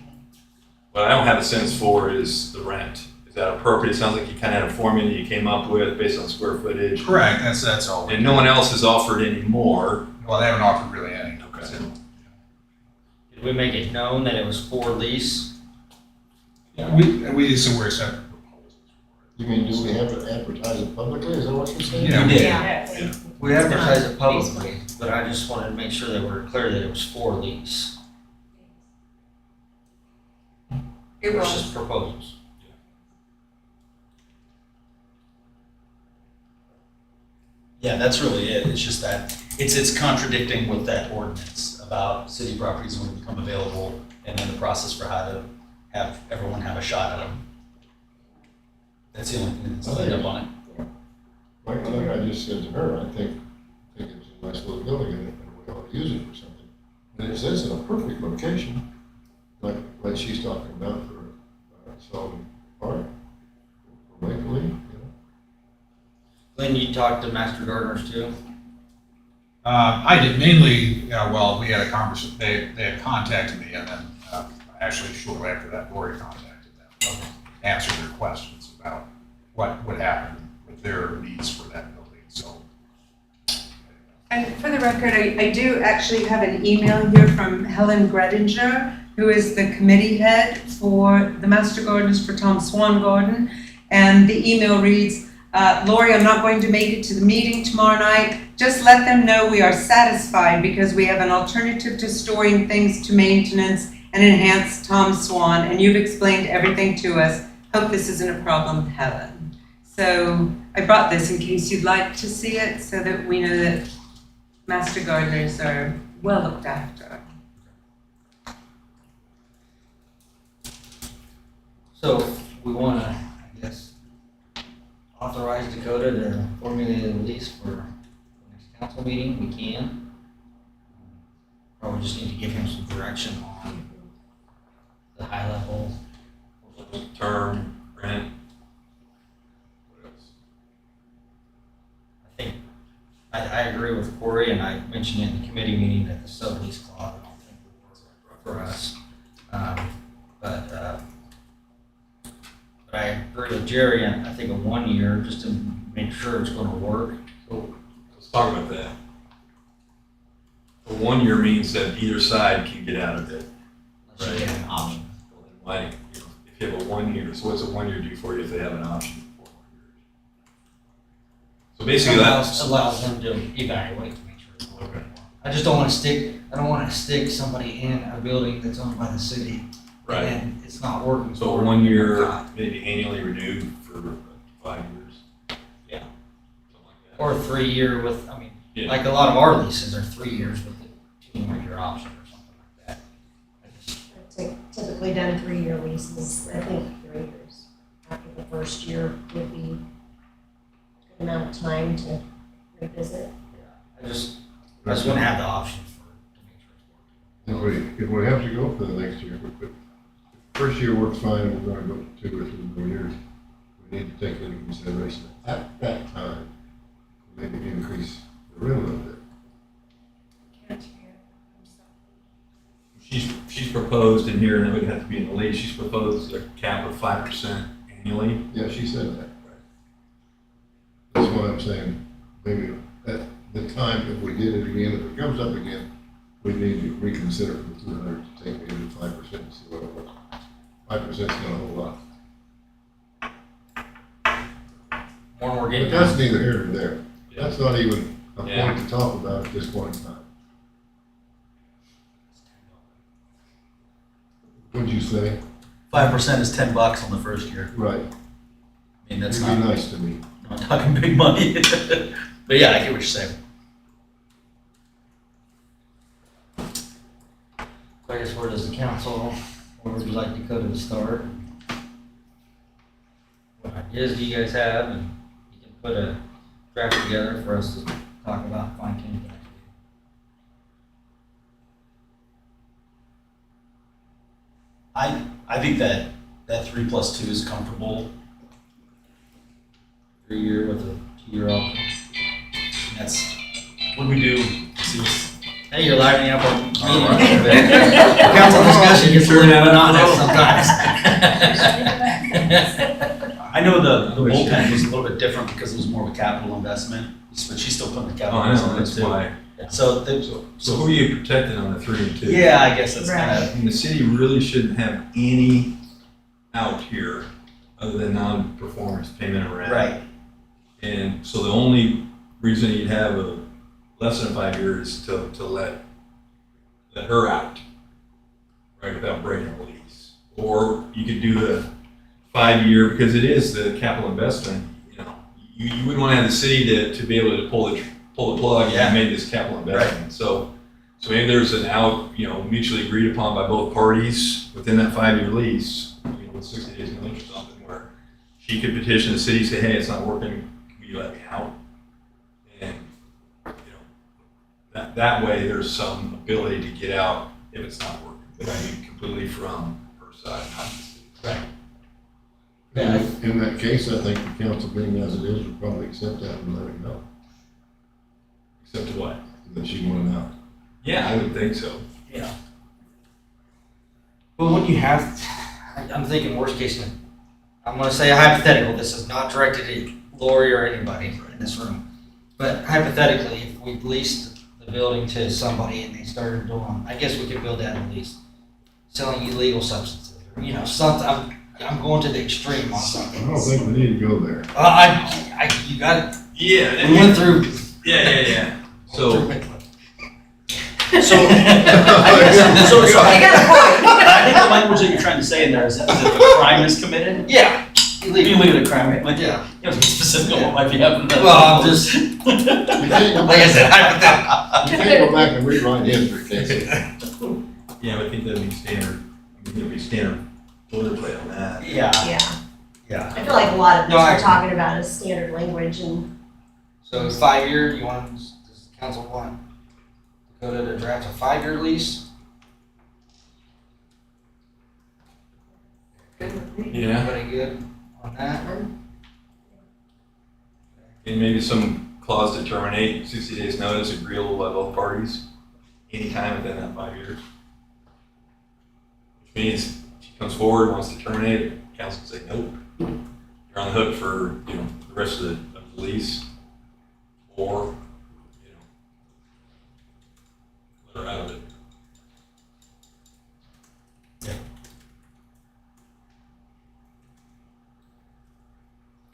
What I don't have a sense for is the rent. Is that appropriate? It sounds like you kind of had a formula you came up with based on square footage. Correct, that's all. And no one else has offered any more. Well, they haven't offered really any. Okay. Did we make it known that it was for lease? We did some weird separate proposals. You mean, do we have to advertise it publicly? Is that what you're saying? Yeah. We did. Yeah. We advertised it publicly, but I just wanted to make sure that we're clear that it was for lease It versus was. proposals. Yeah, that's really it. It's just that, it's contradicting with that ordinance about city properties when they become available and then the process for how to have everyone have a shot at them. That's the only thing that's laid up on it. Like I just said to her, I think it's a nice little building and we ought to use it for something. And it says in a perfect location, like she's talking about for Sullivan Park, for Waverly, you know. Then you talked to Master Gardeners too? I did mainly, well, we had a conversation, they had contacted me and then actually shortly after that, Lori contacted them, answered their questions about what would happen with their needs for that building, so. And for the record, I do actually have an email here from Helen Gredinger, who is the committee head for the Master Gardeners for Tom Swan Garden. And the email reads, Lori, I'm not going to make it to the meeting tomorrow night. Just let them know we are satisfied because we have an alternative to storing things to maintenance and enhance Tom Swan. And you've explained everything to us. Hope this isn't a problem, Helen. So I brought this in case you'd like to see it so that we know that Master Gardeners are well looked after. So we wanna, I guess, authorize Dakota to formulate a lease for the next council meeting, we can. Probably just need to give him some direction on the high level. Term, rent. What else? I think, I agree with Corey, and I mentioned in the committee meeting that the sublease clause, I don't think would work for us. But I agree with Jerry, and I think a 1 year, just to make sure it's gonna work. So let's talk about that. A 1 year means that either side can get out of it. Unless you get an option. Well, then why, if you have a 1 year, so what's a 1 year do for you if they have an option for 1 year? So basically Allows them to evaluate to make sure it's working. Okay. I don't wanna stick somebody in a building that's owned by the city. Right. And it's not working. So for 1 them. year, maybe annually renewed for 5 years. Yeah. Something like that. Or 3 year with, I mean, Yeah. like a lot of our leases are 3 years with a 2 more year option or something like that. I just- Typically done 3-year leases, I think 3 years. After the first year would be a good amount of time to revisit. I just want to have the option to make sure it's working. If we have to go for the next year, if first year works fine, and we're gonna go 2 or 3 more years, we need to take into consideration at that time, maybe increase the rent a little bit. Can't hear. I'm sorry. She's proposed in here, and it would have to be in the lease, she's proposed a cap of 5% annually. Yeah, she said that. That's why I'm saying, maybe at the time, if we did it again, if it comes up again, we need to reconsider from 200 to take it to 5% and see what it was. 5% is not a whole lot. More we're But getting. that's neither here nor there. Yeah. That's not even a Yeah. point to talk about at this point in time. What'd you say? 5% is $10 on the first year. Right. I mean, that's You'd be not, nice to me. not talking big money. But yeah, I get what you're saying. I guess where does the council, where would you like Dakota to start? What ideas do you guys have, and you can put a draft together for us to talk about fine tuning next week. I think that 3 plus 2 is comfortable. 3 year with a 2 year option. And that's what we do. See what's- Hey, you're livening up our meeting a little bit. Council discussion gets a little monotonous sometimes. I know the bullpen was a little bit different because it was more of a capital investment, but she's still putting the Oh, capital I know, investment that's too. why. So, So who are you protecting on the 3 and 2? yeah, I guess that's kind I of, mean, the city really shouldn't have any out here other than non-performance payment of rent. right. And so the only reason you'd have a less than 5 years to let her out, right, without breaking a lease. Or you could do the 5 year, because it is the capital investment, you know, you wouldn't want to have the city to be able to pull the plug Yeah. and make this capital investment. So maybe there's an out, you know, mutually agreed upon by both parties within that 5 year lease, you know, with 60 days notice or something, where she could petition the city, say, hey, it's not working, can you let me out? And, you know, that way there's some ability to get out if it's not working. But I mean, completely from her side, not the city. Right. In that case, I think the council being as it is would probably accept that and let it go, Except to what? that she wanted out. Yeah, I would think so. Yeah. But when you have, I'm thinking worst case, I'm gonna say a hypothetical, this is not directed at Lori or anybody in this room. But hypothetically, if we leased the building to somebody and they started doing, I guess we could build that at least, selling illegal substances, or, you know, something, I'm going to the extreme on I something. don't think we need to go there. You got it, Yeah. we went through. Yeah. So, So, I think the language that you're trying to say in there is that if a crime is committed, Yeah. illegal to crime, like, Yeah. you know, be specific on what might be happening. Well, I'm just, You can't go like I said, back, hypothetical. you can't go back and rewrite history, can you? yeah, I think that'd be standard, I mean, it'd be standard boilerplate on that. Yeah, Yeah. Yeah. I feel like a lot of No, this I we're agree. talking about is standard language and So 5-year, you want, does the council want Dakota to draft a 5-year lease? Good with me. Yeah, Everybody good on that? and maybe some clause to terminate, 60 days notice, agreeable by both parties, anytime within that 5 years. Which means she comes forward, wants to terminate it, council can say, nope. You're on the hook for, the rest of the lease, or, let her out of it.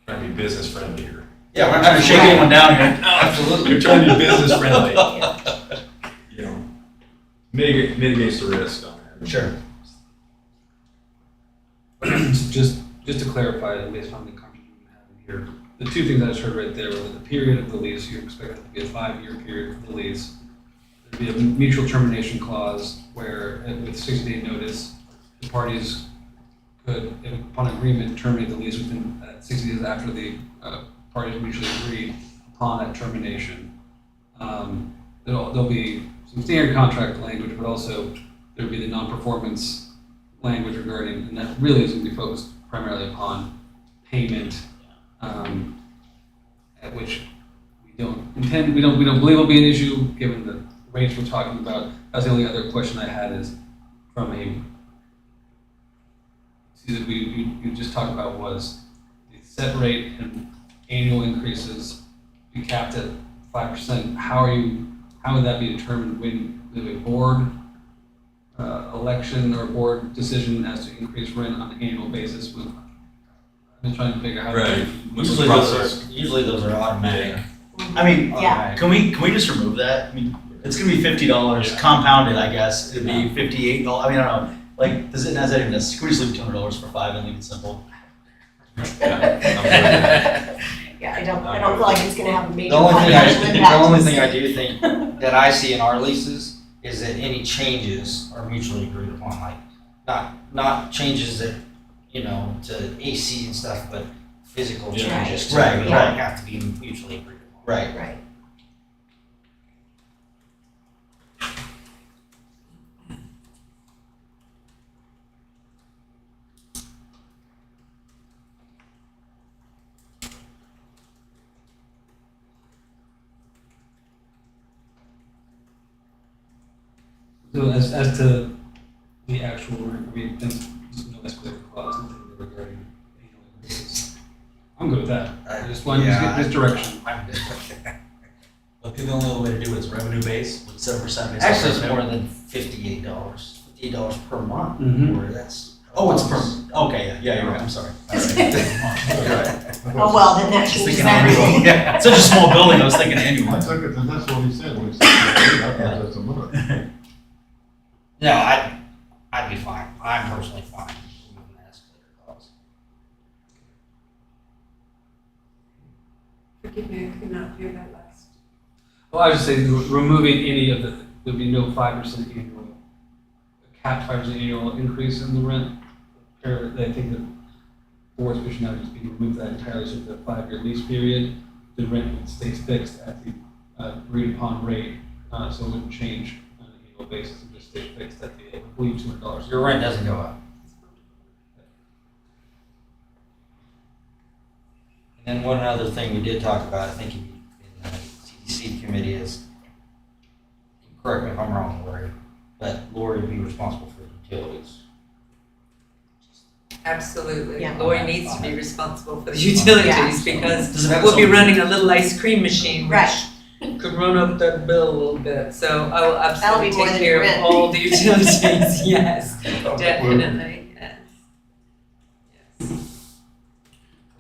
Trying to be business friendly here. Yeah, we're Trying to shake anyone down here. Absolutely. You're trying to be business friendly. Mitigates the risk on that. Sure. Just to clarify, and based on the conversation we had here, the two things I just heard right there were that the period of the lease, you expect it to be a 5-year period for the lease. There'd be a mutual termination clause where, with 60-day notice, the parties could, upon agreement, terminate the lease within 60 days after the parties mutually agreed upon that termination. There'll be some standard contract language, but also there'll be the non-performance language regarding, and that really is going to be focused primarily upon payment, at which we don't believe will be an issue given the rates we're talking about. That's the only other question I had is from that you just talked about was the set rate and annual increases be capped at 5%. How would that be determined when the board election or board decision as to increase rent on an annual basis? I've been trying to figure out how Right. to. Usually those are automatic. I mean, Yeah. can we just remove that? I mean, it's gonna be $50 compounded, I guess. It'd be $58. I mean, I don't know. Like, has that even a, can we just leave $200 for 5 and leave it simple? yeah, I don't feel like it's gonna have a major The only financial impact. thing I do think that I see in our leases is that any changes are mutually agreed upon, like not changes that, to AC and stuff, but physical Yeah. changes. Right, They right. have to be mutually agreed upon. Right. Right. So as to the actual, there's no escalator clause, nothing regarding annual increases. I'm good with that. I just wanted to get this direction. I'm good. I think the only other way to do it is revenue based with 7% based. Actually, it's more than $58. $58 per month. Mhm. Or that's. Oh, it's per, okay, yeah, you're right, I'm sorry. All right. You're right. Oh, well, then that Just changes thinking annual. everything. Yeah, it's such a small building, I was thinking annual. I took it, and that's what he said, when he said, I thought that's a month. No, I'd be fine. I'm personally fine removing the escalator clause. Forgive me, I could not hear that last. Well, I was just saying, removing any of the, there'd be no 5% annual, capped 5% annual increase in the rent. Or I think the board's position now is to remove that entirely, so the 5-year lease period, the rent would stay fixed at the agreed upon rate, so it wouldn't change on an annual basis, and just stay fixed at the, I believe, $200. Your rent doesn't go up. And then one other thing we did talk about, I think in the CDC committee is, correct me if I'm wrong, Lori, but Lori would be responsible for the utilities. Absolutely. Yeah. Lori needs to be responsible for the utilities because Does it have we'll be its own- running a little ice cream machine, which Right. could run up that bill a little bit. So I will That'll be absolutely more take than care your of rent. all the utilities, yes, definitely, yes. Yes.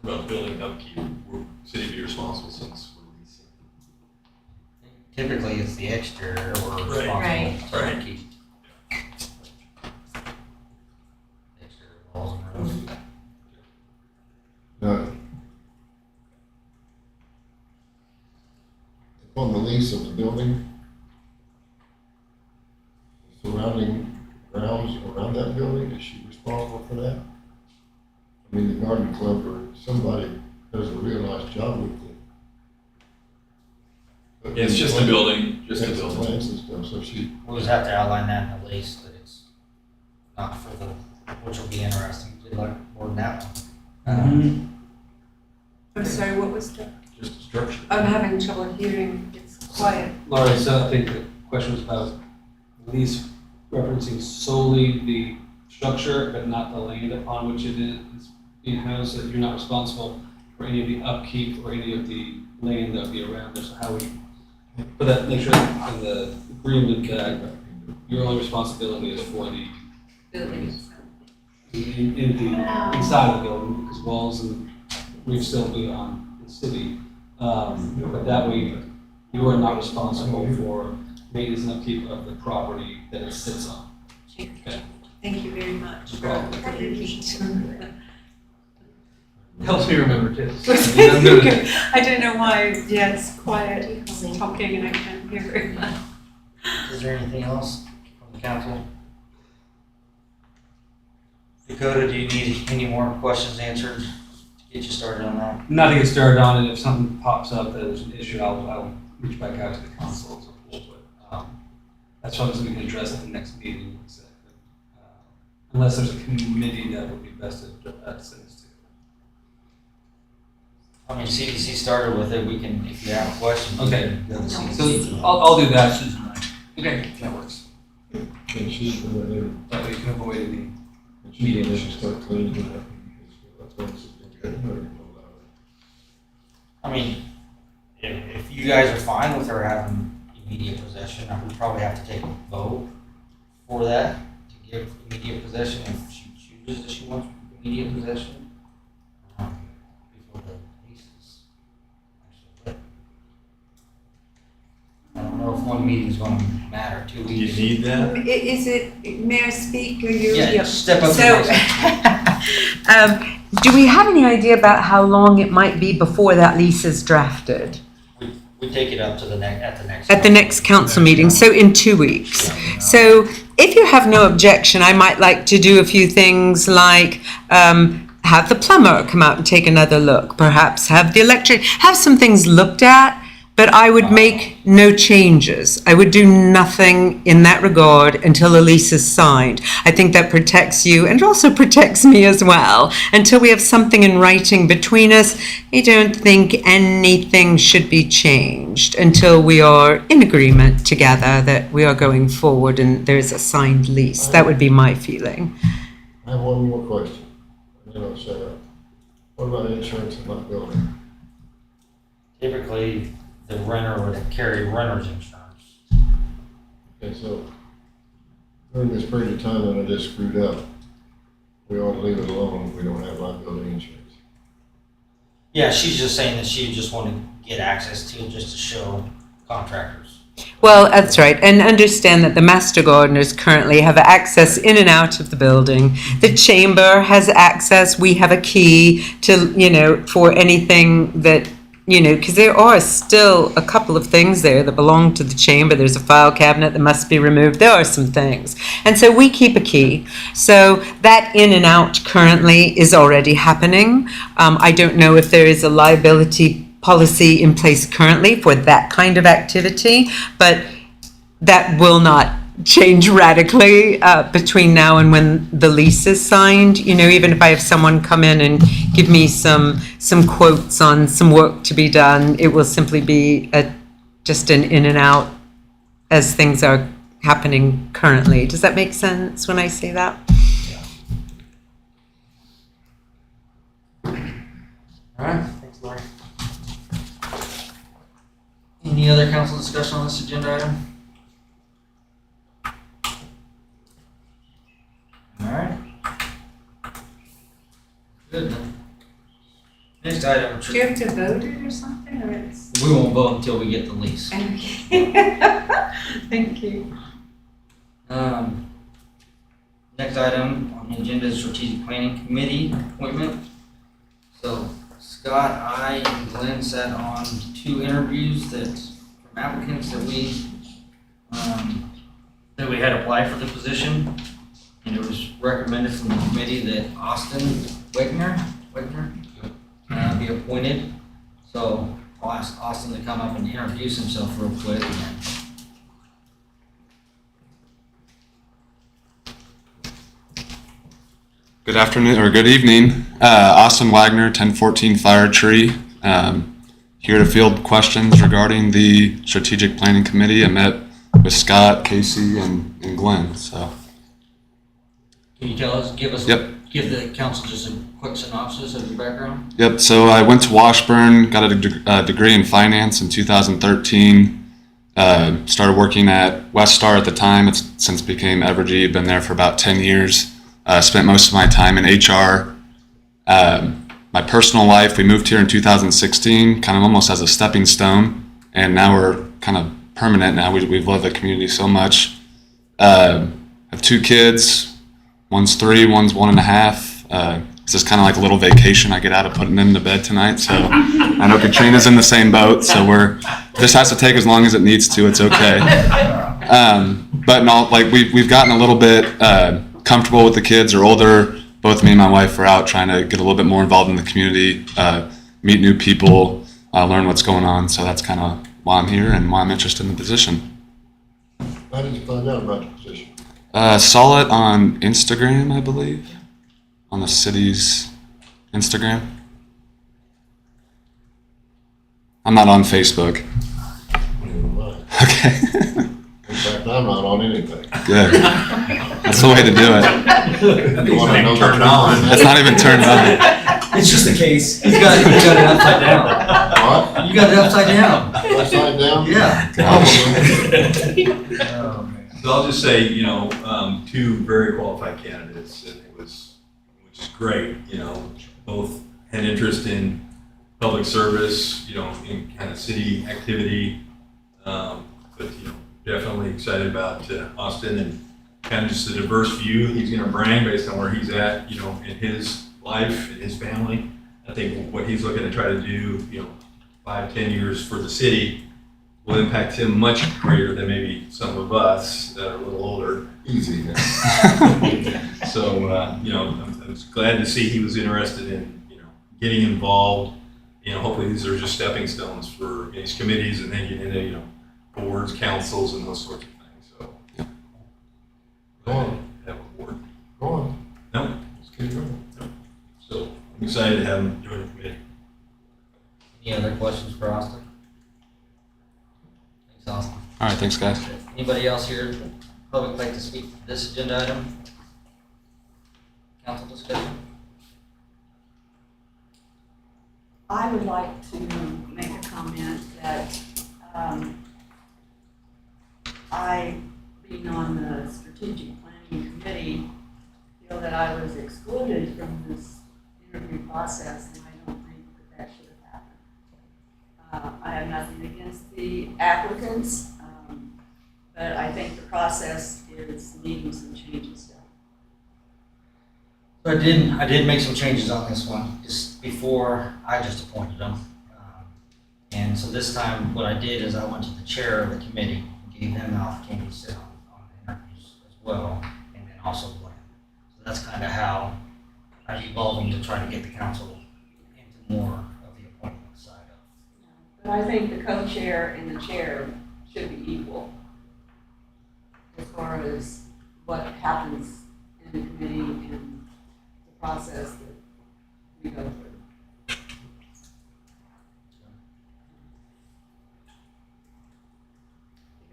About building upkeep, will city be responsible since we're leasing? Typically, it's the exterior or responsible Right. for upkeep. Exterior walls and roofs. Now, upon the lease of the building, surrounding grounds around that building, is she responsible for that? I mean, the garden club or somebody does a real nice job with it. But It's just a building, just a Takes the building. plans and stuff, so she, We'll just have to outline that in the lease, that it's not for the, which will be interesting, to like more than that one. I'm sorry, what was the, Just a structure. I'm having trouble hearing, it's quiet. Laurie, so I think the question was about lease referencing solely the structure, but not the land upon which it is being housed, that you're not responsible for any of the upkeep or any of the land that would be around it. So how we put that, make sure in the agreement that your only responsibility is for the Buildings. in the inside of the building, because walls and roofs still be on the city. But that way, you are not responsible for maintenance and upkeep of the property that it sits on. Okay. Thank you very much. No problem. I Helps me remember too. I'm good at it. don't know why, yeah, it's quiet, it's talking and I can't hear very well. Is there anything else from the council? Dakota, do you need any more questions answered to get you started on that? Not to get started on it, if something pops up that is an issue, I'll reach back out to the council as a whole, but, that's something we can address at the next meeting. Unless there's a committee that would be best to send this to. I mean, CDC started with it, we can, if you have a question. Okay. you can go to So CDC. I'll do that. Okay, that works. and she's gonna do, That way you can avoid any. and she's gonna start cleaning it up. That's what she's gonna get. I mean, if you guys are fine with her having immediate possession, I would probably have to take a vote for that, to give immediate possession if she chooses that she wants immediate possession. Before the lease is actually lit. I don't know if one meeting's gonna matter, 2 Do you weeks. need that? Is it, may I speak, or you? Yeah, step up to So, the next. do we have any idea about how long it might be before that lease is drafted? We take it up to the next. At the next council meeting, so in 2 weeks. So if you have no objection, I might like to do a few things like have the plumber come out and take another look, perhaps have the electric, have some things looked at, but I would make no changes. I would do nothing in that regard until the lease is signed. I think that protects you and also protects me as well. Until we have something in writing between us, I don't think anything should be changed until we are in agreement together that we are going forward and there's a signed lease. That would be my feeling. I have one more question, and then I'll shut up. What about insurance in my building? Typically, the renter would carry renter's insurance. Okay, so during this period of time that I just screwed up, we ought to leave it alone if we don't have liability insurance. Yeah, she's just saying that she just wanted to get access to it just to show contractors. Well, that's right, and understand that the master gardeners currently have access in and out of the building. The chamber has access, we have a key to, for anything that, because there are still a couple of things there that belong to the chamber. There's a file cabinet that must be removed. There are some things. And so we keep a key. So that in and out currently is already happening. I don't know if there is a liability policy in place currently for that kind of activity, but that will not change radically between now and when the lease is signed. Even if I have someone come in and give me some quotes on some work to be done, it will simply be just an in and out as things are happening currently. Does that make sense when I say that? All right, thanks, Lori. Any other council discussion on this agenda item? All right. Good. Next item. Do you have to vote it or something, or it's? We won't vote until we get the lease. Thank you. Next item on the agenda is strategic planning committee appointment. So Scott, I, and Glenn sat on 2 interviews from applicants that we had applied for the position. And it was recommended from the committee that Austin Wagner, be appointed. So I'll ask Austin to come up and introduce himself real quick and Good afternoon or good evening. Austin Wagner, 1014 Fire Tree. Here to field questions regarding the Strategic Planning Committee. I met with Scott, Casey, and Glenn. So, can you give the council just a quick synopsis of your background? yep. So I went to Washburn, got a degree in finance in 2013. Started working at Westar at the time. It's since became Evergy. Been there for about 10 years. Spent most of my time in HR. My personal life, we moved here in 2016, kind of almost as a stepping stone, and now we're kind of permanent now. We've loved the community so much. Have 2 kids. One's 3, one's 1.5. It's just kind of like a little vacation. I get out of putting them to bed tonight, so I know Katrina's in the same boat, so this has to take as long as it needs to. It's okay. But no, like we've gotten a little bit comfortable with the kids. They're older. Both me and my wife are out trying to get a little bit more involved in the community, meet new people, learn what's going on. So that's kind of why I'm here and why I'm interested in the position. How did you find out about the position? Saw it on Instagram, I believe, on the city's Instagram. I'm not on Facebook. Never mind. Okay. In fact, I'm not on anything. Good. That's the way to do it. You want to know Turn it the on. truth? It's not even turned on. It's just a case. You got it upside down. What? You got it upside down. Upside down? Yeah. So I'll just say, 2 very qualified candidates, and which is great, both had interest in public service, in kind of city activity, but, definitely excited about Austin and kind of just the diverse view he's going to bring based on where he's at, in his life and his family. I think what he's looking to try to do, 5-10 years for the city will impact him much greater than maybe some of us that are a little older. Easy. So, I'm just glad to see he was interested in, getting involved. Hopefully these are just stepping stones for these committees and then get into, boards, councils, and those sorts of things. So, Go on. have a board. Go on. No, Let's keep going. so I'm excited to have him join the committee. Any other questions for Austin? Thanks, Austin. All right, thanks, guys. Anybody else here, public like to speak to this agenda item? Council discussion? I would like to make a comment that, I, being on the strategic planning committee, feel that I was excluded from this interview process, and I don't think that should have happened. I have nothing against the applicants, but I think the process is needing some changes still. So I did make some changes on this one, just before I just appointed them. And so this time, what I did is I went to the chair of the committee, and gave them an opportunity to sit on the interviews as well, and then also Glenn. So that's kind of how I'm evolving to try to get the council into more of the appointment side of. But I think the co-chair and the chair should be equal as far as what happens in the committee and the process that we go through.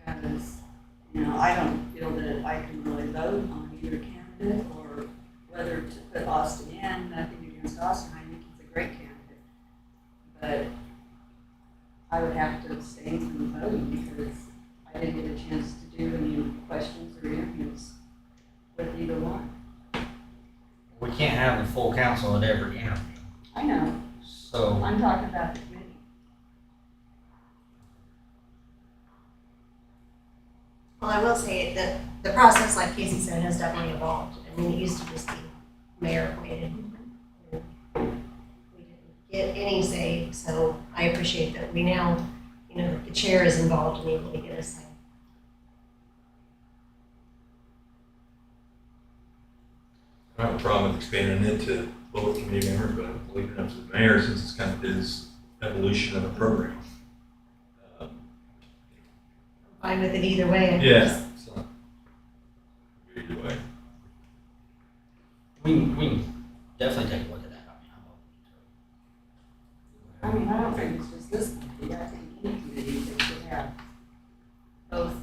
Because, I don't feel that I can really vote on either candidate or whether to put Austin in. Nothing against Austin, I think he's a great candidate. But I would have to abstain from the voting because I didn't get a chance to do any questions or interviews with either one. We can't have the full council at every interview. I know, So I'm talking about the committee. Well, I will say that the process, like Casey said, has definitely evolved. I mean, it used to just be mayor appointed. We didn't get any say, so I appreciate that we now, the chair is involved and able to get a say. I don't have a problem with expanding it to both committee members, but I'm leaving it up to the mayor since it's kind of his evolution of the program. Fine with it either way. Yeah. So, either way. We can definitely take a look at that. I mean, I don't think it's just this committee, I think any committee that should have both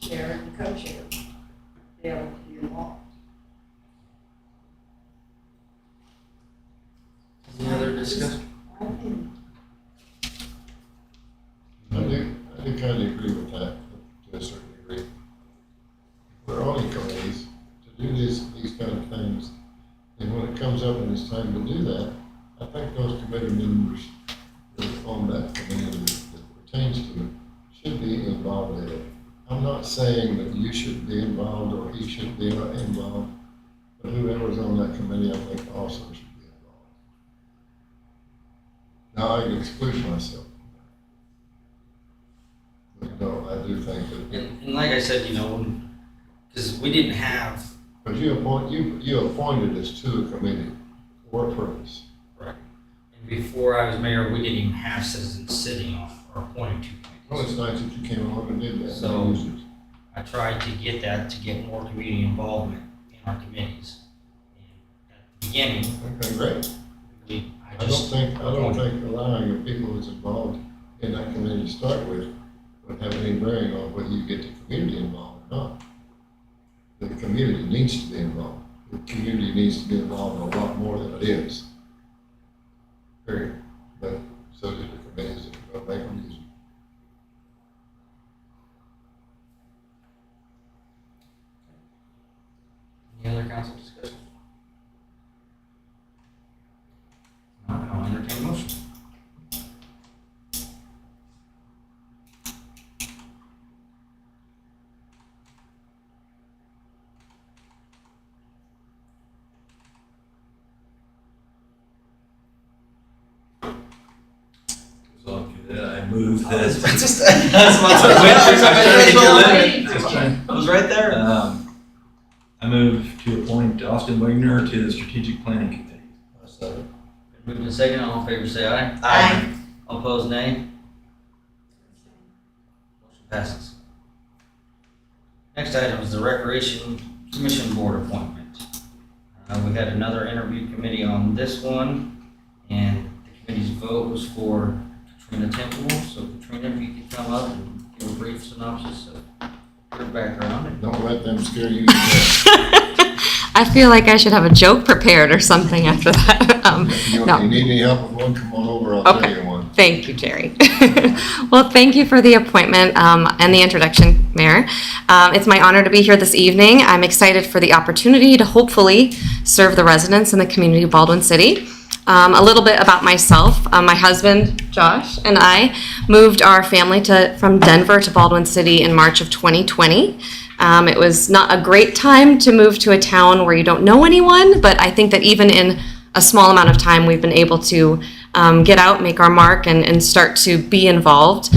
the chair and the co-chair be able to be involved. Any other discussion? I think I do kind of agree with that to a certain degree. We're on committees to do these kind of things, and when it comes up and it's time to do that, I think those committee members that are on that committee that pertains to it should be involved in it. I'm not saying that you should be involved or he should be involved, but whoever's on that committee, I think also should be involved. Now, I can exclude myself. But no, I do think that, And like I said, because we didn't have, but you appointed us to a committee for a purpose. and before I was mayor, we didn't even have citizens sitting on or appointed to Well, it's committees. nice that you came along and did that. So- I tried to get that to get more community involvement in our committees. And at the beginning, Okay, great. I don't think allowing the people who's involved in that committee to start with would have any bearing on whether you get the community involved or not. The community needs to be involved. The community needs to be involved a lot more than it is. Period. But so do the committees that are going to make them use them. any other council discussion? I'll entertain a motion. So I'll do that. I move that. That's I was right there. I move to appoint Austin Wagner to the Strategic Planning Committee. Moving to second, all in favor say aye. Aye. All opposed, nay. Motion passes. Next item is the Recreation Commission Board appointment. We had another interview committee on this one, and the committee's vote was for Katrina Temple. So Katrina, if you could come up and give a brief synopsis of your background. Don't let them scare you to death. I feel like I should have a joke prepared or something after that. If you No. need any help with one, come on over, I'll Okay. tell you one. Thank you, Jerry. Well, thank you for the appointment and the introduction, Mayor. It's my honor to be here this evening. I'm excited for the opportunity to hopefully serve the residents in the community of Baldwin City. A little bit about myself. My husband, Josh, and I moved our family from Denver to Baldwin City in March of 2020. It was not a great time to move to a town where you don't know anyone, but I think that even in a small amount of time, we've been able to get out, make our mark, and start to be involved.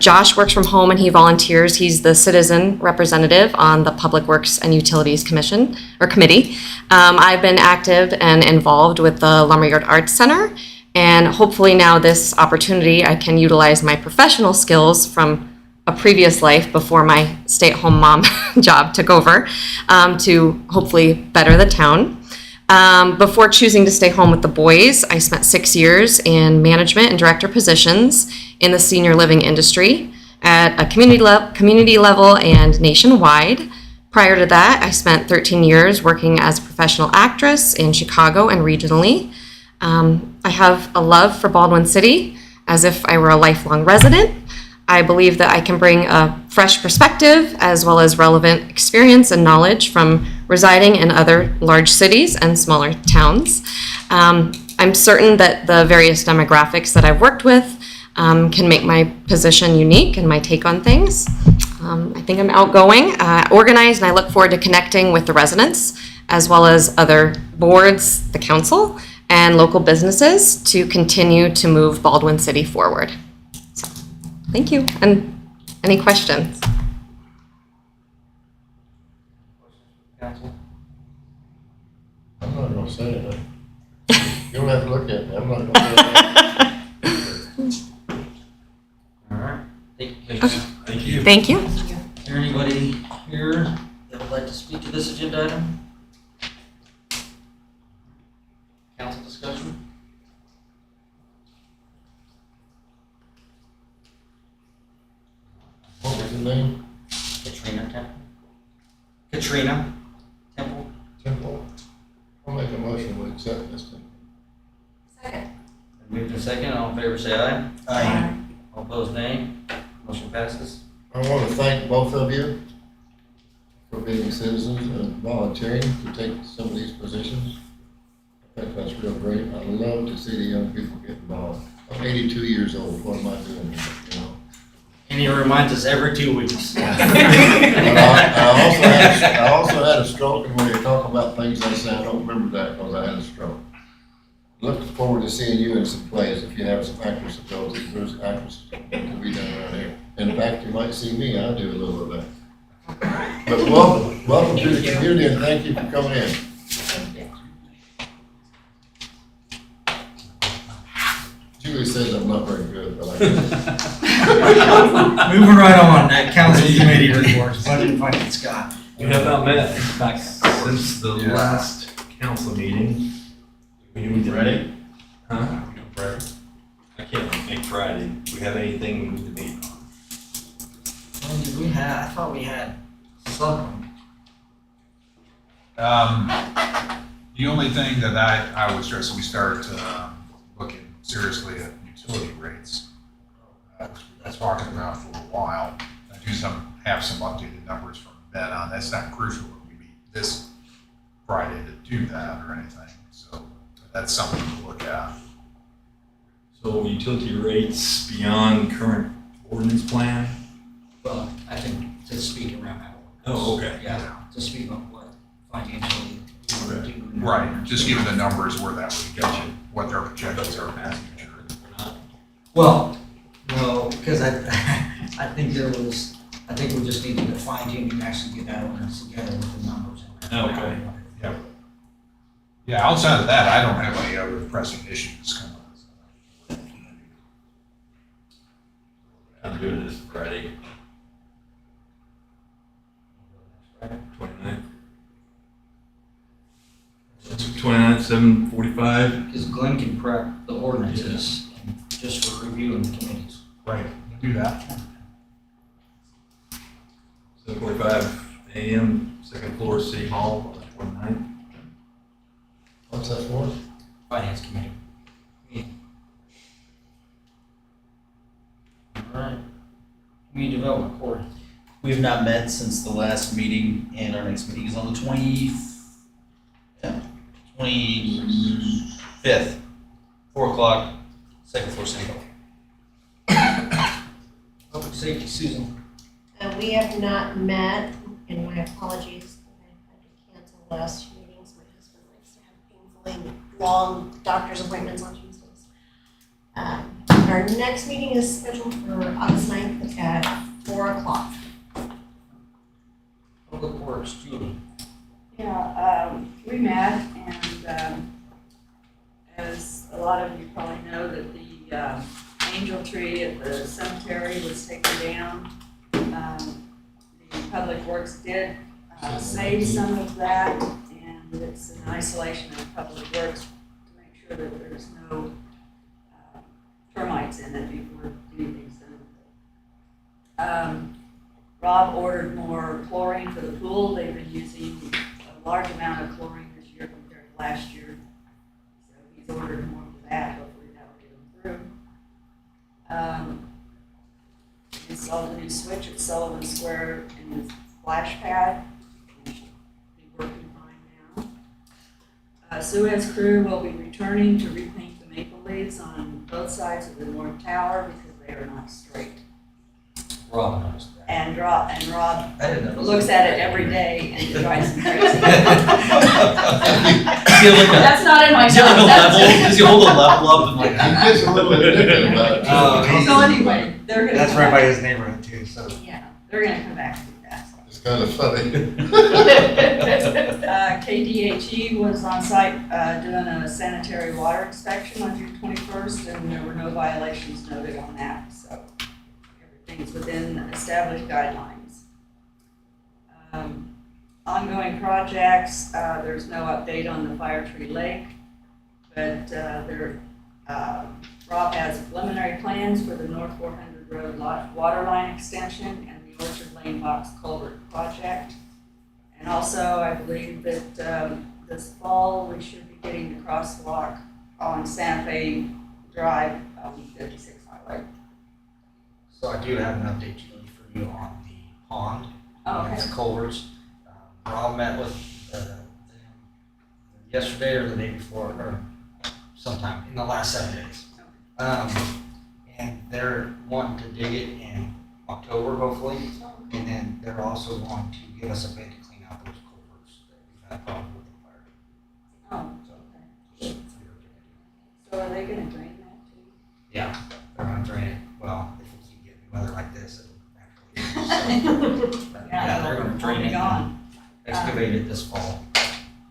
Josh works from home and he volunteers. He's the citizen representative on the Public Works and Utilities Commission or Committee. I've been active and involved with the Lumberyard Arts Center, and hopefully now this opportunity I can utilize my professional skills from a previous life before my stay-at-home mom job took over to hopefully better the town. Before choosing to stay home with the boys, I spent 6 years in management and director positions in the senior living industry at a community level and nationwide. Prior to that, I spent 13 years working as a professional actress in Chicago and regionally. I have a love for Baldwin City as if I were a lifelong resident. I believe that I can bring a fresh perspective as well as relevant experience and knowledge from residing in other large cities and smaller towns. I'm certain that the various demographics that I've worked with can make my position unique and my take on things. I think I'm outgoing, organized, and I look forward to connecting with the residents as well as other boards, the council, and local businesses to continue to move Baldwin City forward. Thank you. And any questions? Council? I'm not gonna say anything. You don't have to look at me, I'm not gonna do that. All right. Thank you, Commissioner. Thank you. Thank you. Is there anybody here that would like to speak to this agenda item? Council discussion? What was the name? Katrina Temple. Katrina Temple. Temple? I'll make a motion to accept this thing. Second. Moved in second, all in favor say aye. Aye. All opposed, nay. Motion passes. I want to thank both of you for being citizens and volunteering to take some of these positions. I think that's real great. I love to see the young people get involved. I'm 82 years old, what am I doing here, you know? And he reminds us every 2 weeks. But I also had a stroke, and when you talk about things I say, I don't remember that because I had a stroke. Look forward to seeing you in some plays if you have some actors ability. There's actors that can be done around here. In fact, you might see me, I do a little of that. But welcome to the community and thank you for coming in. Julie says I'm not very good, but I guess. Moving right on, council committee reports, budget and finance, Scott. We have not met back since the last council meeting. We need to Ready? Huh? I can't make Friday. Do we have anything we need to meet on? When did we have, I thought we had something. The only thing that I would stress, we start looking seriously at utility rates. That's talking about for a while. I do have some updated numbers from Ben on. That's not crucial when we meet this Friday to do that or anything. So that's something to look at. So utility rates beyond current ordinance plan? Well, I think to speak around that. Oh, okay. Yeah, to speak on what financially. we wanna do. Right, just give the numbers where that would get you, what their projections are. Well, no, because I think we just need to fine tune and actually get that ordinance together with the numbers. Okay. Yeah. Yeah, outside of that, I don't have any other pressing issues coming up. I'm doing this Friday. 29th. 29th, 7:45. Because Glenn can prep the ordinances just for review in the committees. Right, do that. 7:45 a.m., second floor, City Hall, on the 29th. What's that for? Finance committee. All right. Community development, Corey. We have not met since the last meeting, and our next meeting is on the 25th, 4 o'clock, second floor, City Hall. Public safety, Susan. We have not met, and my apologies, I had to cancel the last few meetings. My husband likes to have painfully long doctor's appointments on Tuesdays. Our next meeting is scheduled for August 9th at 4 o'clock. Public works, Julie. Yeah, we met and, as a lot of you probably know, that the, angel tree at the cemetery was taken down. The Public Works did, save some of that, and it's an isolation of Public Works to make sure that there's no, termites in it before anything's done. Rob ordered more chlorine for the pool. They've been using a large amount of chlorine this year compared to last year. So he's ordered more for that. Hopefully that'll get him through. Installed a new switch at Sullivan Square in the splash pad. It should be working fine now. Suez crew will be returning to repaint the maple leaves on both sides of the north tower because they are not straight. Rob knows that. And Rob I didn't know. looks at it every day and it drives him crazy. Does he have like a, That's not in my does he have like a notes. level, does he hold a level up and like? He gets a little bit different about it. Oh, So anyway, they're gonna. That's come right by back. his neighborhood too, so. Yeah, they're gonna come back and do that. It's kind of funny. ADHE was on site doing a sanitary water inspection on June 21st, and there were no violations noted on that, so everything's within established guidelines. Ongoing projects, there's no update on the Fire Tree Lake, but Rob has preliminary plans for the North 400 Road water line extension and the Orchard Lane Box Culvert project. And also, I believe that this fall, we should be getting the crosswalk on Santa Fe Drive on 56 Highway. So I do have an update, Julie, for you on the pond. Oh, okay. It's culverts. Rob met with them yesterday or the day before, or sometime in the last 7 days. And they're wanting to dig it in October, hopefully. And then they're also going to give us a bid to clean out those culverts that we've had problems with the fire. Oh, okay. So are they gonna drain that too? Yeah, they're gonna drain it. Well, if we keep getting weather like this, it'll naturally. But yeah, they're gonna drain it and excavate it this fall.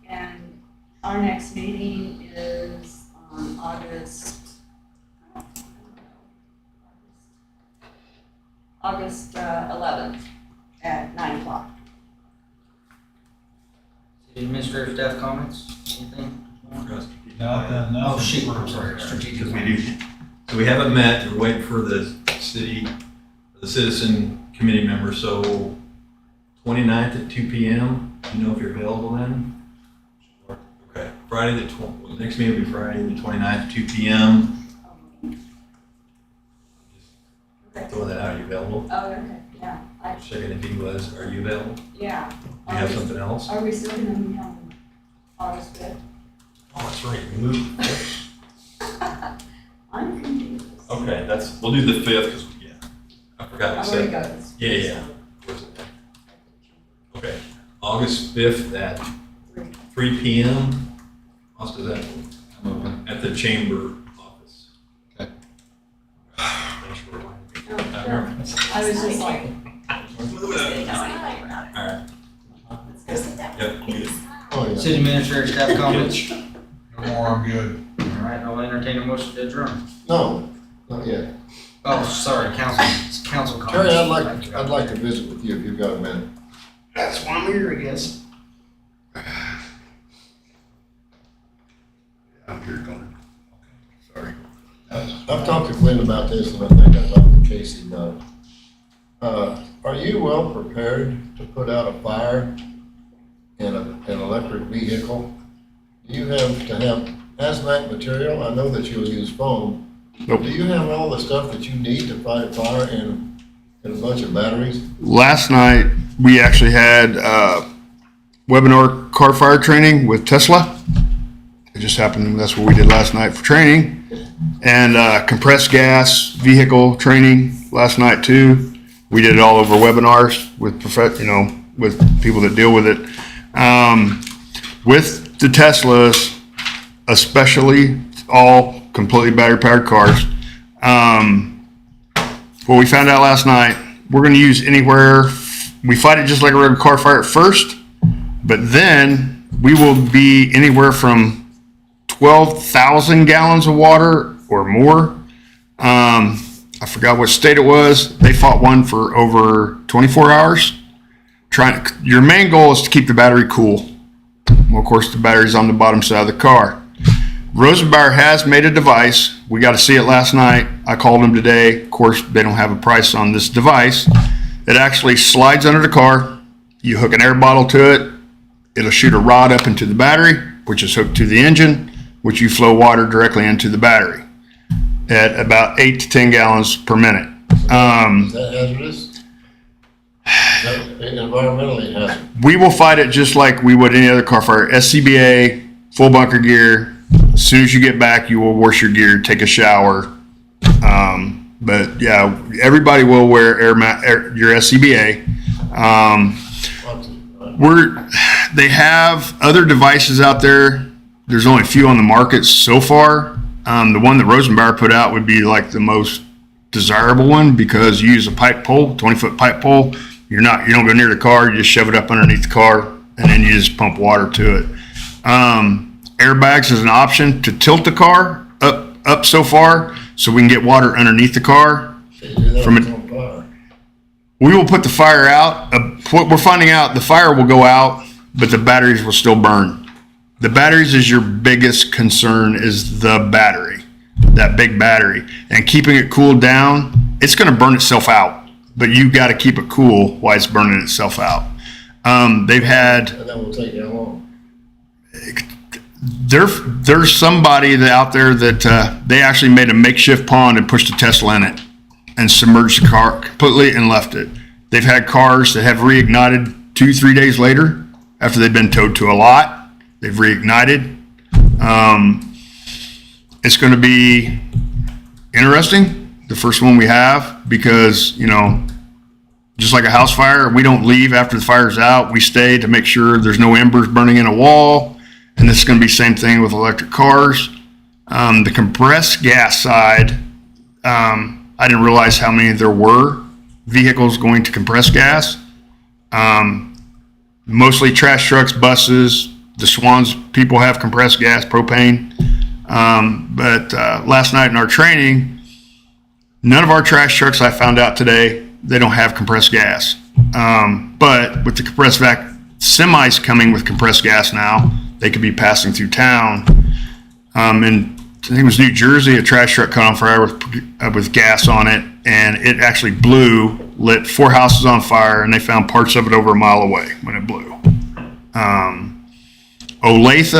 And our next meeting is on August 11th at 9 o'clock. City administrator staff comments, anything? No. Oh, shoot, I'm sorry, strategic. Because we do, so we haven't met, we're waiting for the citizen committee members, so 29th at 2 p.m., do you know if you're available then? Okay, Friday next meeting will be Friday the 29th at 2 p.m. Okay. Throw that out, are you available? Oh, okay, yeah. Checking if he was, are you available? Yeah. Do you have something else? Are we still gonna meet on August 5th? Oh, that's right, we moved. I'm confused. Okay, we'll do the 5th, because, yeah, I forgot we I've already said. got this. Yeah. Where's it at? Okay, August 5th at 3 p.m. Austin, is that at the chamber office? Okay. Thanks for reminding me. Oh, sure. I was just like, All right. Let's sit down. Yep, good. Oh, yeah. City administrator staff comments? No more, I'm good. All right, I'll entertain a motion to adjourn. No, not yet. Oh, sorry, council comments. Terry, I'd like to visit with you if you've got a minute. That's why I'm here, I guess. I'm here, Glenn. Sorry. I've talked to Glenn about this, and I think I talked to Casey about it. Are you well prepared to put out a fire in an electric vehicle? Do you have to have hazmat material? I know that you'll use foam. Nope. Do you have all the stuff that you need to fight a fire in a bunch of batteries? Last night, we actually had webinar car fire training with Tesla. It just happened, that's what we did last night for training. And compressed gas vehicle training last night too. We did it all over webinars with with people that deal with it. With the Teslas, especially all completely battery powered cars. What we found out last night, we're going to use anywhere. We fight it just like a regular car fire at first, but then we will be anywhere from 12,000 gallons of water or more. I forgot what state it was. They fought one for over 24 hours. Your main goal is to keep the battery cool. Well, of course, the battery's on the bottom side of the car. Rosenbauer has made a device. We got to see it last night. I called them today. Of course, they don't have a price on this device. It actually slides under the car. You hook an air bottle to it. It'll shoot a rod up into the battery, which is hooked to the engine, which you flow water directly into the battery at about 8 to 10 gallons per minute. Is that hazardous? Is that environmentally hazardous? We will fight it just like we would any other car fire. SCBA, full bunker gear. As soon as you get back, you will wash your gear, take a shower. But yeah, everybody will wear your SCBA. They have other devices out there. There's only a few on the market so far. The one that Rosenbauer put out would be like the most desirable one because you use a pipe pole, 20-foot pipe pole. You don't go near the car. You just shove it up underneath the car, and then you just pump water to it. Airbags is an option to tilt the car up so far so we can get water underneath the car. From it, we will put the fire out. What we're finding out, the fire will go out, but the batteries will still burn. The batteries is your biggest concern, is the battery, that big battery. And keeping it cooled down, it's going to burn itself out, but you got to keep it cool while it's burning itself out. They've had... And that will take how long? There's somebody out there that they actually made a makeshift pond and pushed a Tesla in it and submerged the car completely and left it. They've had cars that have reignited 2-3 days later after they've been towed to a lot. They've reignited. It's going to be interesting, the first one we have, because, you know, just like a house fire, we don't leave after the fire's out. We stay to make sure there's no embers burning in a wall. And this is going to be the same thing with electric cars. The compressed gas side, I didn't realize how many there were vehicles going to compress gas. Mostly trash trucks, buses. The Swans people have compressed gas, propane. But last night in our training, none of our trash trucks, I found out today, they don't have compressed gas. But with the compressed semis coming with compressed gas now, they could be passing through town. And I think it was New Jersey, a trash truck caught on fire with gas on it, and it actually lit 4 houses on fire, and they found parts of it over a mile away when it blew. Olathe,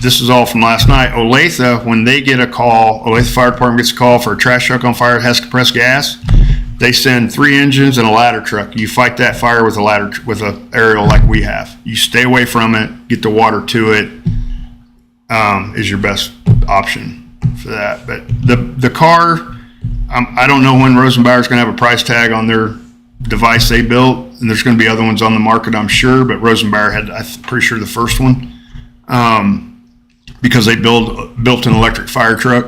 this is all from last night. Olathe, when they get a call, Olathe Fire Department gets a call for a trash truck on fire that has compressed gas, they send 3 engines and a ladder truck. You fight that fire with a aerial like we have. You stay away from it, get the water to it, is your best option for that. But the car, I don't know when Rosenbauer's going to have a price tag on their device they built, and there's going to be other ones on the market, I'm sure. But Rosenbauer had, I'm pretty sure, the first one, because they built an electric fire truck,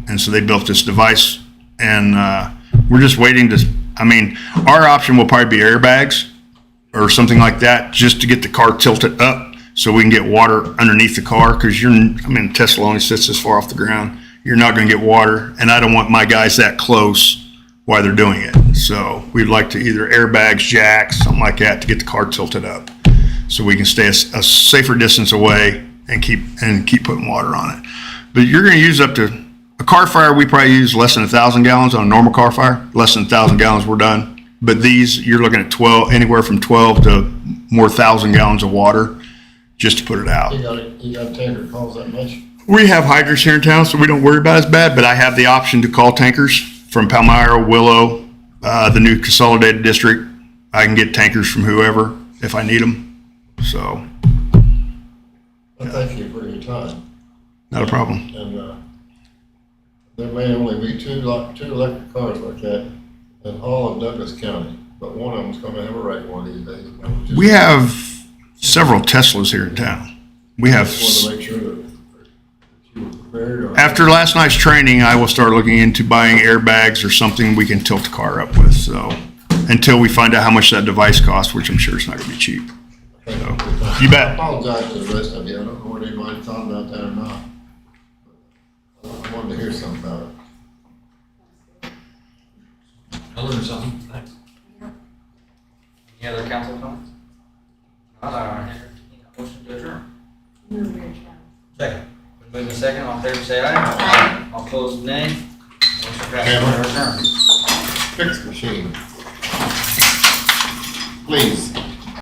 and so they built this device, and we're just waiting to. I mean, our option will probably be airbags or something like that, just to get the car tilted up so we can get water underneath the car. Because Tesla only sits this far off the ground. You're not going to get water, and I don't want my guys that close while they're doing it. So we'd like to either airbags, jacks, something like that, to get the car tilted up, so we can stay a safer distance away and keep putting water on it. But you're going to use up to a car fire. We probably use less than 1,000 gallons on a normal car fire. Less than 1,000 gallons, we're done. But these, you're looking at anywhere from 12 to more 1,000 gallons of water just to put it out. You got a tanker calls that much? We have hydrants here in town, so we don't worry about it as bad, but I have the option to call tankers from Palmyra, Willow, the new consolidated district. I can get tankers from whoever if I need them. So. I thank you for your time. Not a problem. And there may only be two electric cars like that in Hall and Douglas County, but one of them's going to have a wreck one of these days. We have several Teslas here in town. We have. Just wanted to make sure that you were prepared. After last night's training, I will start looking into buying airbags or something we can tilt the car up with. So until we find out how much that device costs, which I'm sure it's not going to be cheap. So, you bet. I apologize to the rest of you. I don't know whether anybody thought about that or not. I wanted to hear something about it. I learned something, thanks. Any other council comments? Not, motion to adjourn. Second. Moving second, all in favor say aye. Aye. All opposed, nay. Motion passes, adjourned. Fix machine. Please.